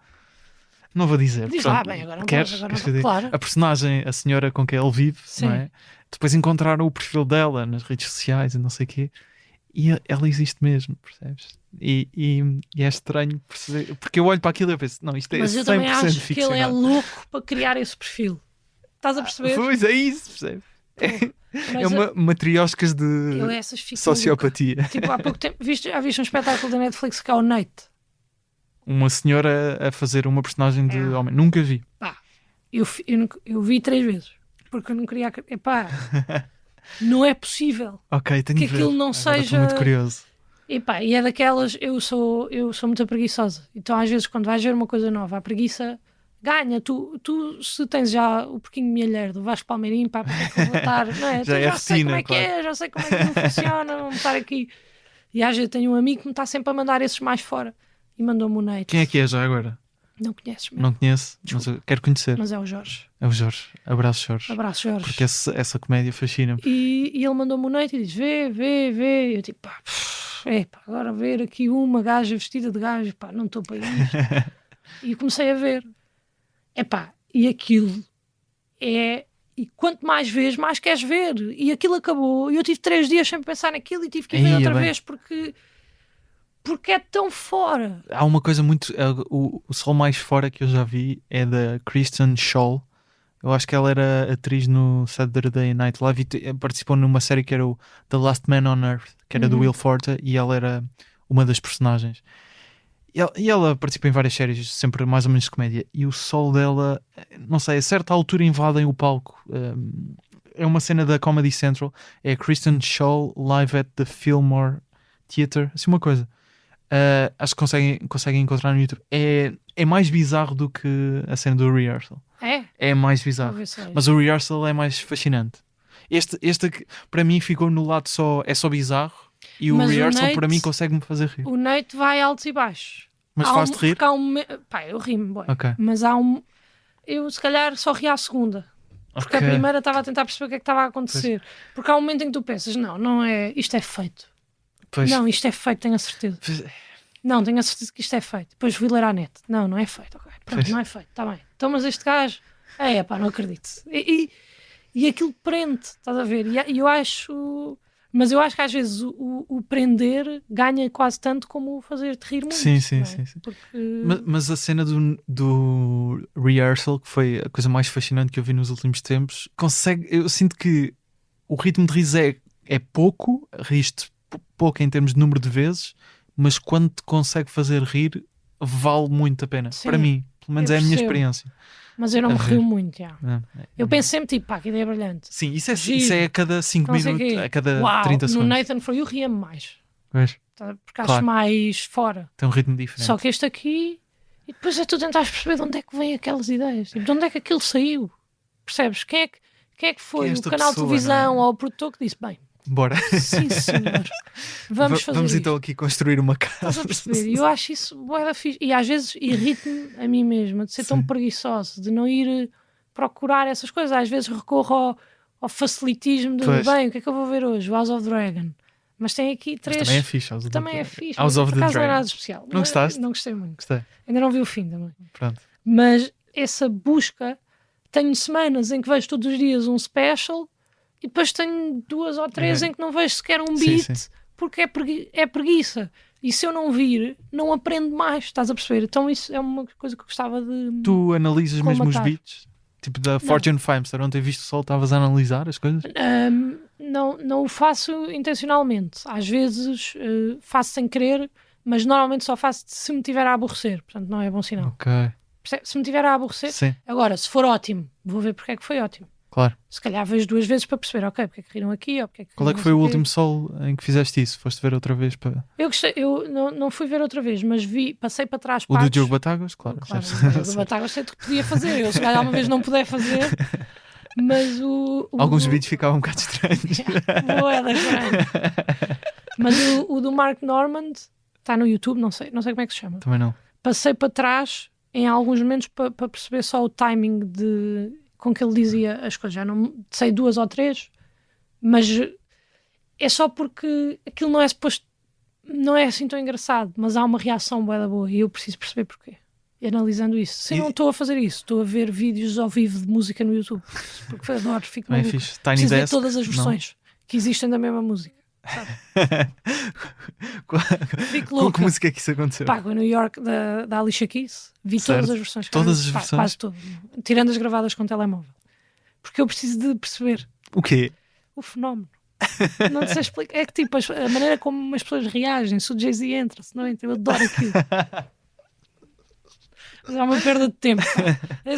Não vou dizer. Diz Pronto, lá, bem, agora não queres? podes, agora Queres não que eu diga? claro. A personagem, a senhora com quem ele vive, Sim. não é? Depois encontraram o perfil dela nas redes sociais e não sei o quê. E ela existe mesmo, percebes? E é estranho perceber, porque eu olho para aquilo e eu penso, não, isto é Mas 100% eu também acho que ele é ficcionado. louco para criar esse perfil. Estás a perceber? Pois é isso, percebes? Mas É uma matrioscas de eu essas fico louca. sociopatia. Tipo, há pouco tempo, já viste um espetáculo da Netflix que é o Nate? Uma senhora a fazer uma personagem de É. homem. Nunca vi. Pá, eu vi 3 vezes. Porque eu não queria... Epá, não é possível. Ok, tenho Que de ver. aquilo não Agora estou seja- muito curioso. Epá, e é daquelas... Eu sou muito preguiçosa. Então às vezes quando vais ver uma coisa nova, a preguiça ganha. Tu se tens já o porquinho mielheiro do Vasco Palmeirim, pá, porque é que eu vou estar... Não é? Já Tu é sei como rotina, é que é, já sei como é que não funciona, vamos estar aqui. E às vezes tenho um amigo que me está sempre a mandar esses mais fora. E mandou-me o Nate. Quem é que é já agora? Não conheces mesmo. Não conheço, mas eu quero conhecer. Mas é o Jorge. É o Jorge. Abraço, Jorge. Abraço, Jorge. Porque essa comédia fascina-me. E ele mandou-me o Nate e diz: vê. E eu tipo, pá, agora ver aqui uma gaja vestida de gajo, pá, não estou para isto. E comecei a ver. E aquilo é. E quanto mais vês, mais queres ver. E aquilo acabou. E eu tive 3 dias sem pensar naquilo e tive que ir ver Ia outra bem. vez porque é tão fora. Há uma coisa muito. O sol mais fora que eu já vi é da Kristen Schaal, Eu acho que ela era atriz no Saturday Night Live e participou numa série que era o The Last Man on Earth, que era do Will Forte, e ela era uma das personagens. E ela participa em várias séries, sempre mais ou menos de comédia. E o sol dela, não sei, a certa altura invadem o palco. É uma cena da Comedy Central. É a Kristen Schaal live at the Fillmore Theatre, assim uma coisa. Acho que conseguem encontrar no YouTube. É mais bizarro do que a cena do Rehearsal. É mais bizarro. Mas o Rehearsal é mais fascinante. Este aqui, para mim ficou no lado é só bizarro. E o Rehearsal Nate, para mim consegue-me fazer rir. O Nate vai altos e baixos. Mas faz-te rir? Pá, eu rimo, okay. Mas eu se calhar só ri à segunda. Porque a primeira estava a tentar perceber o que é que estava a acontecer. Pois. Porque há um momento em que tu pensas, não é, isto é feito. Pois. Não, isto é feito, tenho a certeza. Pois. Não, tenho a certeza que isto é feito. Depois fui ler à net. Não é feito. Okay. Pronto, não é feito, está bem. Então, mas este gajo, pá, não acredito. E aquilo prende, estás a ver? E eu acho... Mas eu acho que às vezes o prender ganha quase tanto como o fazer-te rir muito. Sim. Porque... Mas a cena do Rehearsal, que foi a coisa mais fascinante que eu vi nos últimos tempos, eu sinto que o ritmo de riso é pouco, riste pouco em termos de número de vezes, mas quando te consegue fazer rir, vale muito a pena. Sim, para mim, pelo menos é a minha experiência. Mas eu não me rio muito, já. Eu penso sempre, tipo, pá, que ideia brilhante. Sim, isso é a cada 5 minutos, a cada 30 segundos. No Nathan For You ria-me mais. Pois. Porque acho mais fora. Tem um ritmo diferente. Só que este aqui, e depois é tu tentares perceber de onde é que vêm aquelas ideias. Tipo, de onde é que aquilo saiu. Percebes? Quem é que foi o canal de televisão ou o produtor que disse, bem, bora. Sim, senhor. Vamos fazer Vamos então aqui construir uma casa. Estás a perceber? E eu acho isso bué fixe. E às vezes irrita-me a mim mesma de ser tão preguiçoso, de não ir procurar essas coisas. Às vezes recorro ao facilitismo de bem, o que é que eu vou ver hoje? O House of Dragon. Mas tem aqui 3. Mas também é fixe. House of the Dragon. Não é nada especial. Não gostaste? Não gostei muito. Gostei. Ainda não vi o fim também. Pronto. Mas essa busca, tenho semanas em que vejo todos os dias um special. E depois tenho 2 ou 3 em que não vejo sequer um beat, porque é preguiça. E se eu não vir, não aprendo mais, estás a perceber? Então isso é uma coisa que eu gostava de... Tu analisas mesmo os beats? Tipo da Fortune Famester, ontem viste o sol, estavas a analisar as coisas? Não o faço intencionalmente. Às vezes faço sem querer, mas normalmente só faço se me tiver a aborrecer. Portanto, não é bom sinal. Ok. Se me tiver a aborrecer, agora, se for ótimo, vou ver porque é que foi ótimo. Claro. Se calhar vejo 2 vezes para perceber, ok, porque é que riram aqui, ou porque é que... Qual é que foi o último sol em que fizeste isso? Foste ver outra vez para... Eu gostei, eu não fui ver outra vez, mas passei para trás partes. O do Diogo Batáguas, claro. O do Batáguas sei que podia fazer, eu se calhar alguma vez não puder fazer, mas alguns vídeos ficavam um bocado estranhos. Moeda estranha. Mas o do Mark Normand está no YouTube, não sei como é que se chama. Também não. Passei para trás em alguns momentos para perceber só o timing com que ele dizia as coisas. Já não sei 2 ou 3, mas é só porque aquilo não é suposto, não é assim tão engraçado, mas há uma reação bué da boa e eu preciso perceber porquê. E analisando isso. Se eu não estou a fazer isso, estou a ver vídeos ao vivo de música no YouTube, porque adoro, fico maluco. Preciso ver todas as versões que existem da mesma música. Fico louca. Com que música é que isso aconteceu? Pá, com New York da Alicia Keys, vi todas as versões. Todas as versões? Quase todas, tirando as gravadas com telemóvel, porque eu preciso de perceber o quê? O fenómeno. Não sei explicar. É que tipo a maneira como as pessoas reagem, se o Jay-Z entra, se não entra, eu adoro aquilo. Mas é uma perda de tempo.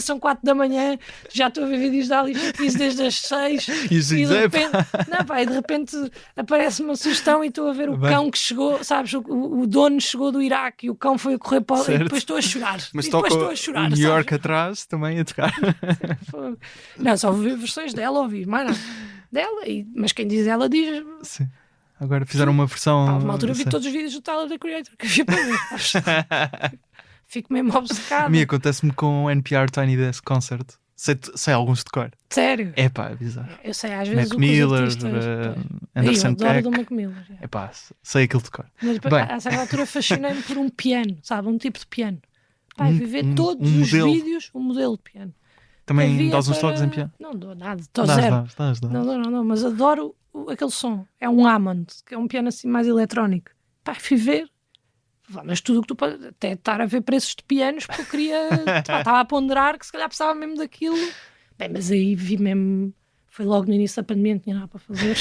São 4 da manhã, já estou a ver vídeos da Alicia Keys desde as 6 e de repente aparece uma sugestão e estou a ver o cão que chegou, sabes, o dono chegou do Iraque e o cão foi a correr para e depois estou a chorar. Mas estou a chorar. New York atrás também a tocar. Não, só ouvi versões dela, ouvi mais nada dela, mas quem diz ela diz. Sim. Agora fizeram uma versão. Há uma altura vi todos os vídeos do Tyler the Creator que havia para ver. Fico mesmo obcecado. A mim acontece-me com o NPR Tiny Desk Concert. Sei alguns de cor. Sério? É pá, é bizarro. Eu sei às vezes Mac Miller, Anderson Paak. Eu adoro do Mac Miller. É pá, sei aquilo de cor. Mas a certa altura fascinei-me por um piano, sabe? Um tipo de piano. Pá, viver todos os vídeos, um modelo de piano. Também dás uns toques em piano? Não dou nada, estou zero. Não, mas adoro aquele som. É um Hammond, que é um piano assim mais eletrónico. Pá, fui ver. Mas tudo o que tu podes, até estar a ver preços de pianos, porque eu queria, estava a ponderar que se calhar precisava mesmo daquilo. Bem, mas aí vi mesmo, foi logo no início da pandemia, não tinha nada para fazer.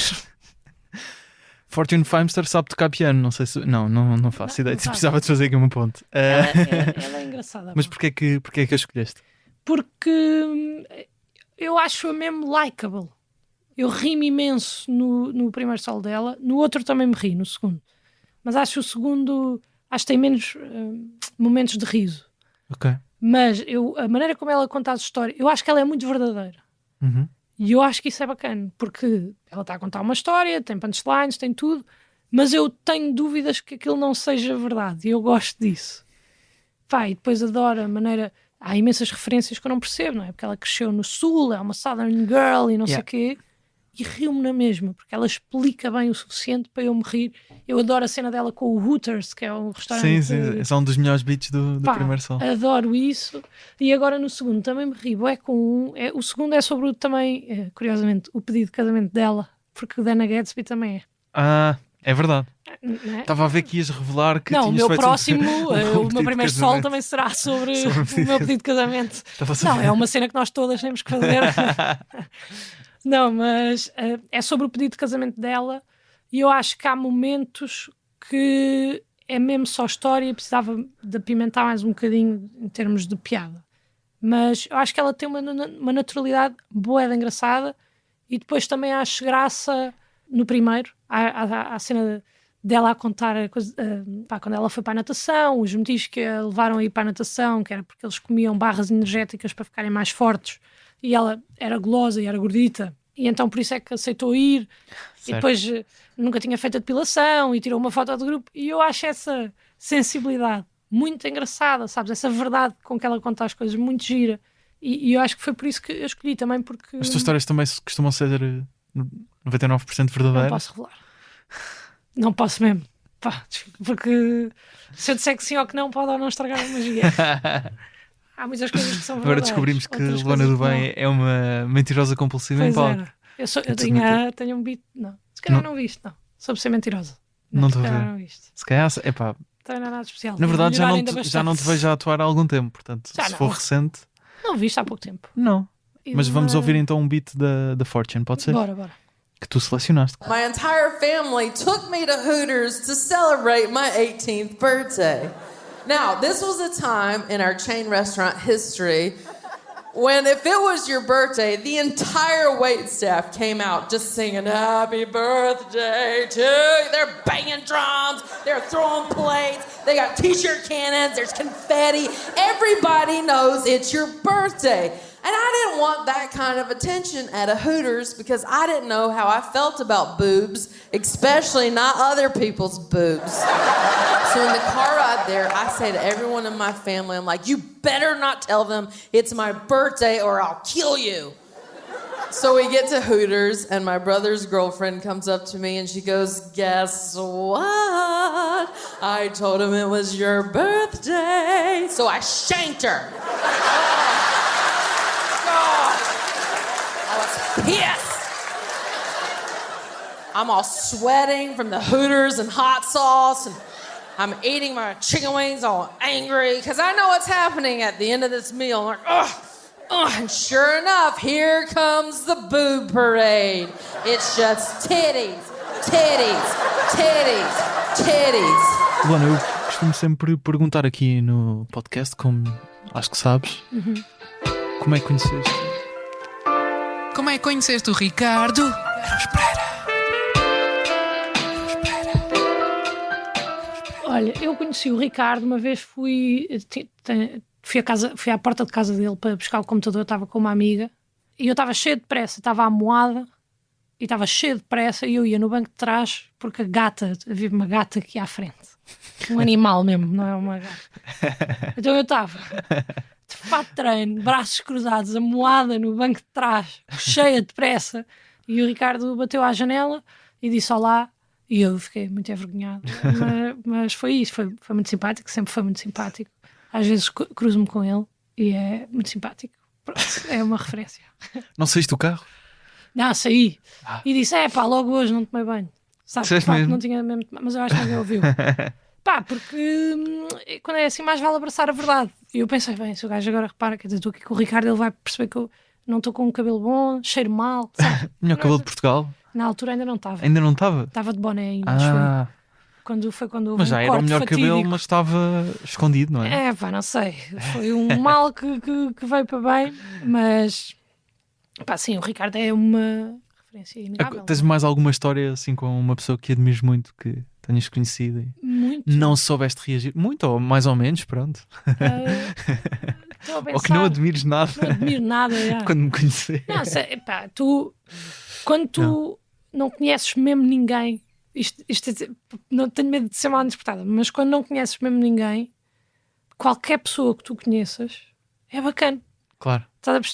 Fortune Feimster sabe tocar piano, não sei se... Não faço ideia, não sabe. precisava de fazer aqui uma ponte. Ela é engraçada. Mas porquê que a escolheste? Porque eu acho-a mesmo likeable. Eu ri-me imenso no primeiro solo dela, no outro também me ri, no segundo. Mas acho o segundo, acho que tem menos momentos de riso. Ok. Mas a maneira como ela conta as histórias, eu acho que ela é muito verdadeira. Uhum. E eu acho que isso é bacana, porque ela está a contar uma história, tem punchlines, tem tudo, mas eu tenho dúvidas que aquilo não seja verdade, e eu gosto disso. Pá, e depois adoro a maneira... Há imensas referências que eu não percebo, não é? Porque ela cresceu no Sul, é uma Southern Girl e não sei o quê, e rio-me na mesma, porque ela explica bem o suficiente para eu me rir. Eu adoro a cena dela com o Hooters, que é um restaurante... Sim, esse é um dos melhores beats do primeiro solo. Adoro isso. E agora no segundo também me rio. O segundo é sobre também, curiosamente, o pedido de casamento dela, porque o Dana Gatsby também é. Ah, é verdade. É? Estava a ver que ias revelar que não, o tinhas meu feito próximo, um o meu primeiro solo também será sobre o meu pedido de casamento. Não, é uma cena que nós todas temos que fazer. Não, mas é sobre o pedido de casamento dela, e eu acho que há momentos que é mesmo só história e precisava de apimentar mais um bocadinho em termos de piada. Mas eu acho que ela tem uma naturalidade boa e engraçada, e depois também acho graça no primeiro, a cena dela a contar a coisa, quando ela foi para a natação, os motivos que a levaram a ir para a natação, que era porque eles comiam barras energéticas para ficarem mais fortes, e ela era gulosa e era gordita, e então por isso é que aceitou ir. Certo. E depois nunca tinha feito a depilação e tirou uma foto do grupo, e eu acho essa sensibilidade muito engraçada, sabes? Essa verdade com que ela conta as coisas, muito gira, e eu acho que foi por isso que eu escolhi também, porque... As tuas histórias também costumam ser 99% verdadeiras? Não posso revelar. Não posso mesmo. Pá, porque se eu disser que sim ou que não, pode ou não estragar a magia. Há muitas coisas que são verdadeiras. Agora descobrimos que Luana do Bem é uma mentirosa compulsiva em palco. Eu tenho um beat. Não, se calhar não viste, não. Sobre ser mentirosa. Não estou a ver. Não viste. Se calhar, epá. Também não é nada especial. Na verdade, já não te vejo a atuar há algum tempo. Portanto, se for recente. Não viste há pouco tempo. Não. Mas vamos ouvir então um beat da Fortune, pode ser? Bora. Que tu selecionaste. My entire family took me to Hooters to celebrate my 18th birthday. Now, this was a time in our chain restaurant history when if it was your birthday, the entire wait staff came out just singing happy birthday to you. They're banging drums, they're throwing plates, they got t-shirt cannons, there's confetti. Everybody knows it's your birthday. And I didn't want that kind of attention at a Hooters because I didn't know how I felt about boobs, especially not other people's boobs. So in the car ride there, I say to everyone in my family, I'm like, you better not tell them it's my birthday or I'll kill you. So we get to Hooters and my brother's girlfriend comes up to me and she goes, guess what? I told him it was your birthday. So I shanked her. I was pissed. I'm all sweating from the Hooters and hot sauce, and I'm eating my chicken wings all angry because I know what's happening at the end of this meal. I'm like, ugh. And sure enough, here comes the boob parade. It's just titties, titties, titties, titties. Luana, eu costumo sempre perguntar aqui no podcast, como acho que sabes, como é que conheceste? Como é que conheceste o Ricardo? Olha, eu conheci o Ricardo, uma vez fui à porta de casa dele para buscar o computador, eu estava com uma amiga e eu estava cheia de pressa, estava à moada e estava cheia de pressa e eu ia no banco de trás porque havia uma gata aqui à frente, um animal mesmo, não é uma gata. Então eu estava de fato de treino, braços cruzados, amoada no banco de trás, cheia de pressa, e o Ricardo bateu à janela e disse olá. E eu fiquei muito envergonhada, mas foi isso, foi muito simpático, sempre foi muito simpático. Às vezes cruzo-me com ele e é muito simpático. Pronto, é uma referência. Não saíste do carro? Não, saí. E disse, logo hoje não tomei banho. Sabes, não tinha mesmo, mas eu acho que ninguém ouviu. Porque quando é assim mais vale abraçar a verdade. E eu pensei, bem, se o gajo agora repara, quer dizer, estou aqui com o Ricardo, ele vai perceber que eu não estou com um cabelo bom, cheiro mal, sabe? Melhor cabelo de Portugal? Na altura ainda não estava. Ainda não estava? Estava de boné ainda, acho eu. Ah, Foi quando houve mas já um era o corte melhor fatídico. cabelo, mas estava escondido, não é? É, pá, não sei. Foi um mal que veio para bem, mas pá, sim, o Ricardo é uma referência inegável. Tens mais alguma história assim com uma pessoa que admires muito, que tenhas conhecido e Muito. não soubeste reagir? Muito, ou mais ou menos, pronto. Estou a pensar, Ou que não admires nada não admiro nada. Já. quando me conhecer. Não, epá, quando tu não conheces mesmo ninguém, isto não tenho medo de ser mal interpretada, mas quando não conheces mesmo ninguém, qualquer pessoa que tu conheças é bacana. Claro.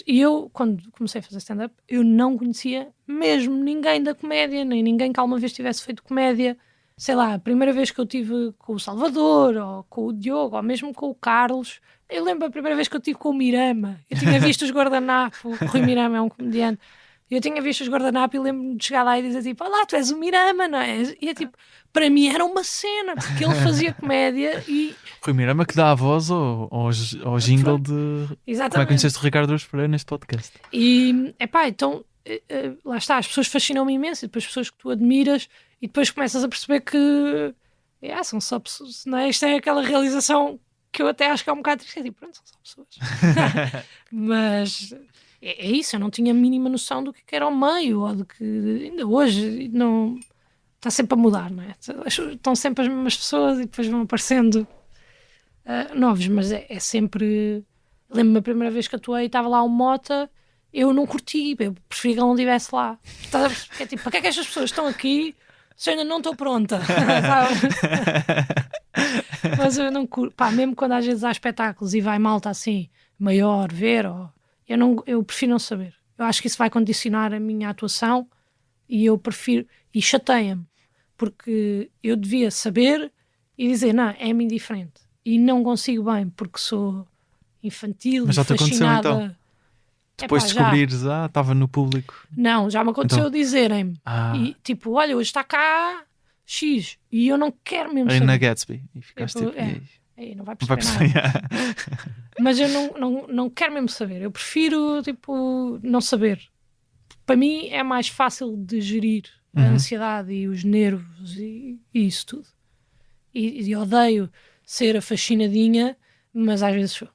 E eu, quando comecei a fazer stand-up, eu não conhecia mesmo ninguém da comédia, nem ninguém que alguma vez tivesse feito comédia. Sei lá, a primeira vez que eu tive com o Salvador, ou com o Diogo, ou mesmo com o Carlos. Eu lembro a primeira vez que eu tive com o Mirama. Eu tinha visto os Guardanapo, o Rui Mirama é um comediante. Eu tinha visto os Guardanapo e lembro-me de chegar lá e dizer tipo, olá, tu és o Mirama, não é? E é tipo, para mim era uma cena, porque ele fazia comédia e... Rui Mirama que dá a voz ao jingle de... Exatamente. Como é que conheceste o Ricardo Araújo Pereira neste podcast? E, epá, então, lá está, as pessoas fascinam-me imenso, e depois as pessoas que tu admiras, e depois começas a perceber que são só pessoas, não é? Isto é aquela realização que eu até acho que é um bocado triste, é tipo, pronto, são só pessoas. Mas é isso, eu não tinha a mínima noção do que era o meio, ou de que ainda hoje não está sempre a mudar, não é? Estão sempre as mesmas pessoas e depois vão aparecendo novos, mas é sempre... Lembro-me a primeira vez que atuei, estava lá o Mota, eu não curti, eu preferia que ele não estivesse lá. É tipo, para que é que estas pessoas estão aqui se eu ainda não estou pronta? Mas eu não curto, pá, mesmo quando às vezes há espetáculos e vai malta assim, maior, ver, eu prefiro não saber. Eu acho que isso vai condicionar a minha atuação e eu prefiro, e chateia-me, porque eu devia saber e dizer, não, é-me indiferente. E não consigo bem, porque sou infantil, mas já te aconteceu fascinada. então? Depois de já. descobrires, estava no público. Não, já me aconteceu Então. dizerem-me. Ah. E tipo, olha, hoje está cá X. E eu não quero mesmo Aí saber. na Gatsby. E ficaste Tipo, tipo... "Ei, Aí não vai não vai perceber nada. perceber." Mas eu não quero mesmo saber. Eu prefiro, tipo, não saber. Para mim é mais fácil de gerir a ansiedade e os nervos e isso tudo. E odeio ser a fascinadinha, mas às vezes sou.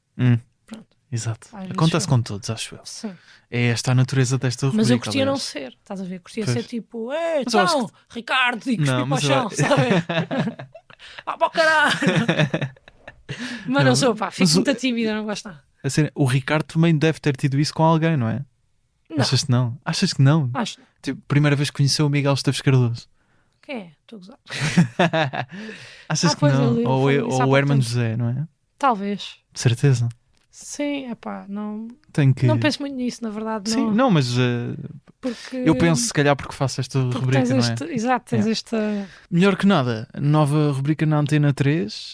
Pronto. Exato. Às vezes Acontece sou. com todos, acho eu. Sim. É esta a natureza desta rubrica. Mas eu curtia não aliás. ser, estás a ver? Curtia Pois. ser tipo, Mas eu acho então, Ricardo, e Não, cuspir para o mas eu chão, acho- sabe? Ah, para o caralho! Mas não sou, pá, fico mas o- muito tímida, não gosto nada. A cena, o Ricardo também deve ter tido isso com alguém, não é? Não. Achas que não? Achas que não? Acho. Tipo, primeira vez que conheceu o Miguel Esteves Cardoso. Quem é? Estou a gozar. Achas que pois, não? ele Ou falou isso há o pouco Hermano tempo. José, não é? Talvez. De certeza. Sim, é pá, não penso muito nisso, na verdade. Sim, não, mas Porque eu penso, se calhar, porque faço esta porque rubrica, tens não este, é? exato, tens É. esta. Melhor que nada, nova rubrica na Antena 3.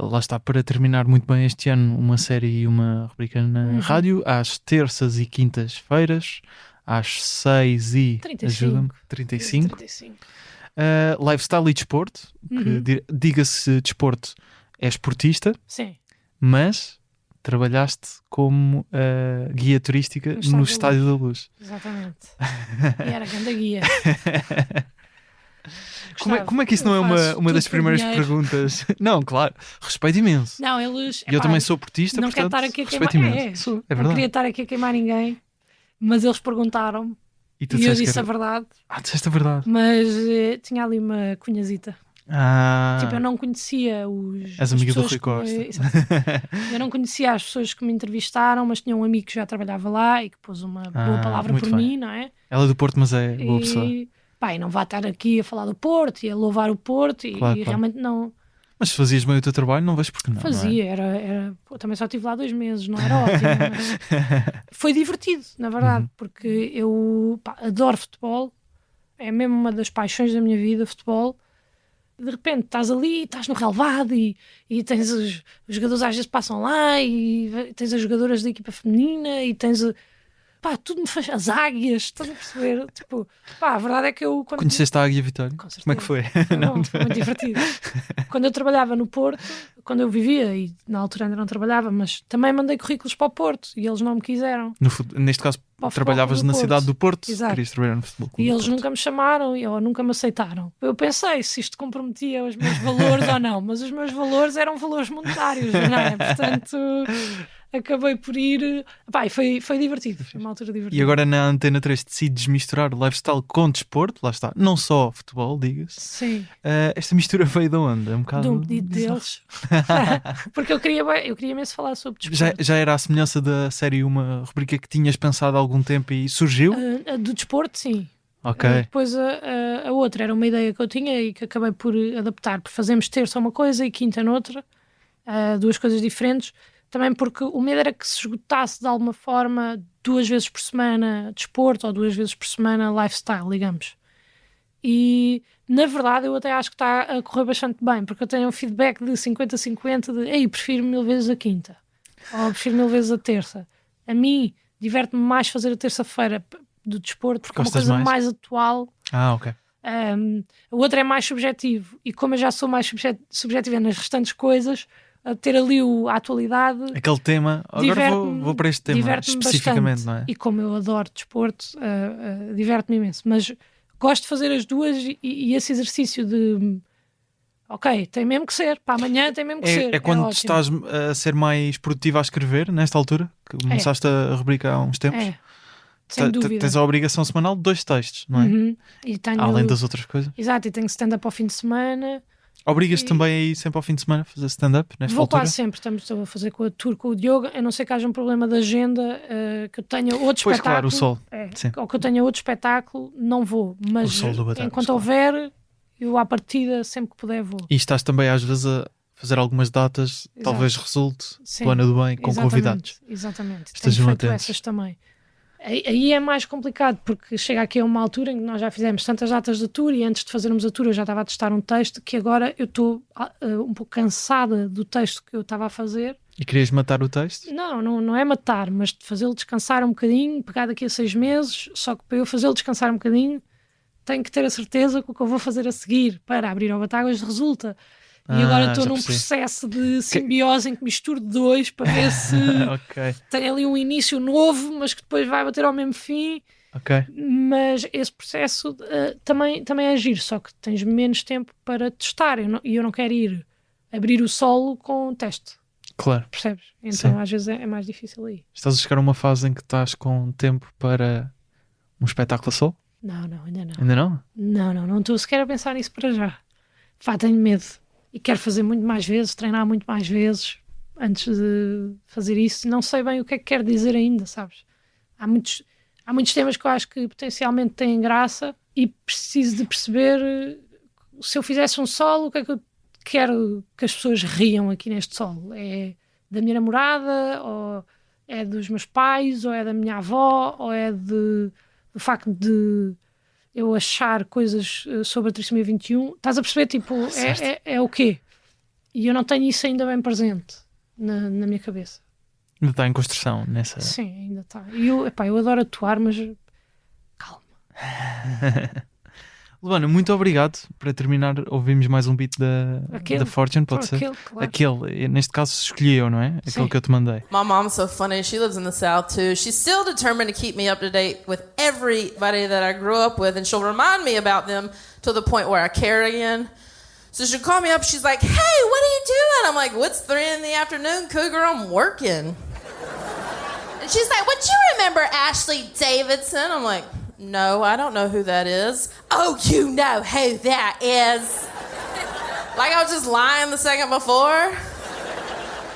Lá está, para terminar muito bem este ano, uma série e uma rubrica na rádio, às terças e quintas-feiras, às 6 ajuda-me, 35. 35. Lifestyle e desporto, que diga-se desporto, é esportista, Sim, mas trabalhaste como guia turística No no Estádio Estádio da Luz. exatamente. E era grande guia. Como é que isso não é uma das primeiras perguntas? Não, claro, respeito imenso. Não, eles. E eu epá, também sou portista, não quero portanto, estar aqui a respeito queimar. imenso. Sou, é Não verdade. queria estar aqui a queimar ninguém, mas eles perguntaram-me E tu e eu disseste que disse a era- verdade, disseste a verdade. mas tinha ali uma cunhazita. Tipo, eu não conhecia os. És as amiga do pessoas Rui que Costa. exato. Eu não conhecia as pessoas que me entrevistaram, mas tinha um amigo que já trabalhava lá e que pôs uma boa palavra muito por bem. mim, não é? Ela é do Porto, mas é boa pessoa. E pá, e não vá estar aqui a falar do Porto e a louvar o Porto e, Claro, e claro. realmente não Mas se fazias bem o teu trabalho, não vejo porque não. fazia. Pô, também só estive lá 2 meses, não era ótimo, mas foi divertido, na verdade, porque eu adoro futebol, é mesmo uma das paixões da minha vida, futebol. De repente estás ali, estás no relvado e tens os jogadores às vezes passam lá e tens as jogadoras da equipa feminina e tens pá, tudo me faz, as águias, estás a perceber? Tipo, pá, a verdade é que eu... Conheceste a Águia Vitória? Com certeza. Como é que foi? Foi muito divertido. Quando eu trabalhava no Porto, quando eu vivia, e na altura ainda não trabalhava, mas também mandei currículos para o Porto e eles não me quiseram. Neste caso, Para o trabalhavas Futebol na Clube do cidade do Porto, Exato. querias trabalhar no Futebol Clube E do eles Porto. nunca me chamaram ou nunca me aceitaram. Eu pensei se isto comprometia os meus valores ou não, mas os meus valores eram valores monetários, não é? Portanto, acabei por ir. Pá, e foi divertido, foi uma altura divertida. E agora na Antena 3 decides misturar o lifestyle com desporto, lá está, não só futebol, diga-se. Sim. Esta mistura veio de onde? É um bocado De um pedido bizarro. deles. Porque eu queria mesmo falar sobre desporto. Já era a semelhança da série uma rubrica que tinhas pensado há algum tempo e surgiu? Do desporto, sim. Ok. Depois a outra era uma ideia que eu tinha e que acabei por adaptar, por fazermos terça uma coisa e quinta noutra, duas coisas diferentes, também porque o medo era que se esgotasse de alguma forma 2 vezes por semana desporto ou 2 vezes por semana lifestyle, digamos. E na verdade eu até acho que está a correr bastante bem, porque eu tenho um feedback de 50-50 de ei, prefiro 1000 vezes a quinta ou prefiro 1000 vezes a terça. A mim diverte-me mais fazer a terça-feira do desporto porque é uma Gostas coisa mais? mais atual. Ok. O outro é mais subjetivo e como eu já sou mais subjetiva nas restantes coisas, a ter ali a atualidade Aquele tema, agora vou para este tema diverte-me especificamente, bastante. não é? E como eu adoro desporto, diverte-me imenso, mas gosto de fazer as duas e esse exercício de ok, tem mesmo que ser, para amanhã tem mesmo que ser. É quando ótimo. estás a ser mais produtiva a escrever, nesta altura, que começaste a rubrica há uns tempos. Sem dúvida. Tens a obrigação semanal de 2 textos, não é? Uhum. E tenho, Além das outras coisas. Exato, e tenho stand-up ao fim de semana. Obrigas-te também a ir sempre ao fim de semana a fazer stand-up nesta Vou altura? quase sempre, estamos a fazer com a tour com o Diogo, a não ser que haja um problema de agenda, que eu tenha outro Pois espetáculo. claro, o sol. Sim. Ou que eu tenha outro espetáculo, não vou. Mas O sol do Batatas, enquanto claro. houver, eu à partida, sempre que puder, vou. E estás também às vezes a fazer algumas datas, Exato. talvez resulte, Sim, Luana do Bem, com exatamente, convidados. Exatamente, Estejam tenho feito atentos. essas também. Aí é mais complicado, porque chega aqui a uma altura em que nós já fizemos tantas datas de tour e antes de fazermos a tour eu já estava a testar um texto que agora eu estou um pouco cansada do texto que eu estava a fazer. E querias matar o texto? Não é matar, mas de fazê-lo descansar um bocadinho, pegar daqui a 6 meses, só que para eu fazê-lo descansar um bocadinho tenho que ter a certeza que o que eu vou fazer a seguir para abrir ao Batáguas resulta. E agora estou já num percebi. processo de simbiose em que misturo dois para ver se Ok, tem ali um início novo, mas que depois vai bater ao mesmo fim. ok. Mas esse processo também é giro, só que tens menos tempo para testar. E eu não quero ir abrir o solo com teste, Claro. percebes? Então Sim. às vezes é mais difícil aí. Estás a chegar a uma fase em que estás com tempo para um espetáculo a sol? Não, ainda não. Ainda não? Não estou sequer a pensar nisso para já. Pá, tenho medo. E quero fazer muito mais vezes, treinar muito mais vezes antes de fazer isso. Não sei bem o que é que quero dizer ainda, sabes? Há muitos temas que eu acho que potencialmente têm graça e preciso de perceber se eu fizesse um solo, o que é que eu quero que as pessoas riam aqui neste solo. É da minha namorada, ou é dos meus pais, ou é da minha avó, ou é do facto de eu achar coisas sobre a trissomia 21, estás a perceber? Tipo, é o quê? E eu não tenho isso ainda bem presente na minha cabeça. Ainda está em construção nessa. Sim, ainda está. E eu adoro atuar, mas calma. Luana, muito obrigado. Para terminar, ouvimos mais um beat da Fortune, pode ser? Claro. Aquele, neste caso escolhi eu, não é? Aquele Sim. que eu te mandei. My mom's so funny. She lives in the South too. She's still determined to keep me up to date with everybody that I grew up with, and she'll remind me about them to the point where I care again. So she'll call me up. She's like, "Hey, what are you doing?" I'm like, "What's 3 PM, Cougar? I'm working." And she's like, "Would you remember Ashley Davidson?" I'm like, "No, I don't know who that is." "Oh, you know who that is." Like I was just lying the second before.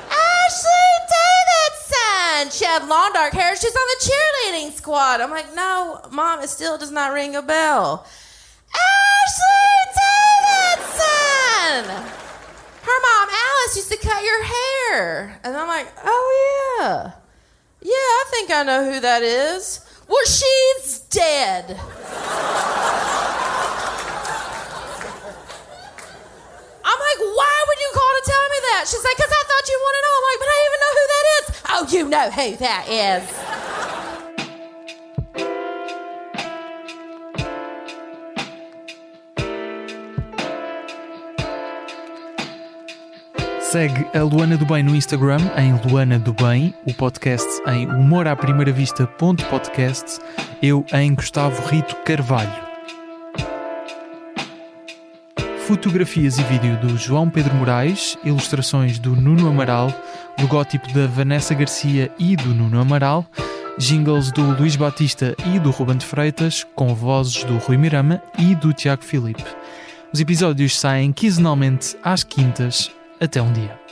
Ashley Davidson! She had long dark hair. She's on the cheerleading squad. I'm like, "No, Mom, it still does not ring a bell." Ashley Davidson! Her mom, Alice, used to cut your hair. And I'm like, "Oh, yeah. Yeah, I think I know who that is." "Well, she's dead." I'm like, "Why would you call to tell me that?" She's like, "Because I thought you'd want to know." I'm like, "But I don't even know who that is." "Oh, you know who that is." Segue a Luana do Bem no Instagram em Luana do Bem, o podcast em humoraprimeiravista.podcast, eu em Gustavo Rito Carvalho. Fotografias e vídeo do João Pedro Moraes, ilustrações do Nuno Amaral, logótipo da Vanessa Garcia e do Nuno Amaral, jingles do Luís Batista e do Ruben de Freitas, com vozes do Rui Mirama e do Tiago Filipe. Os episódios saem quinzenalmente às quintas. Até um dia.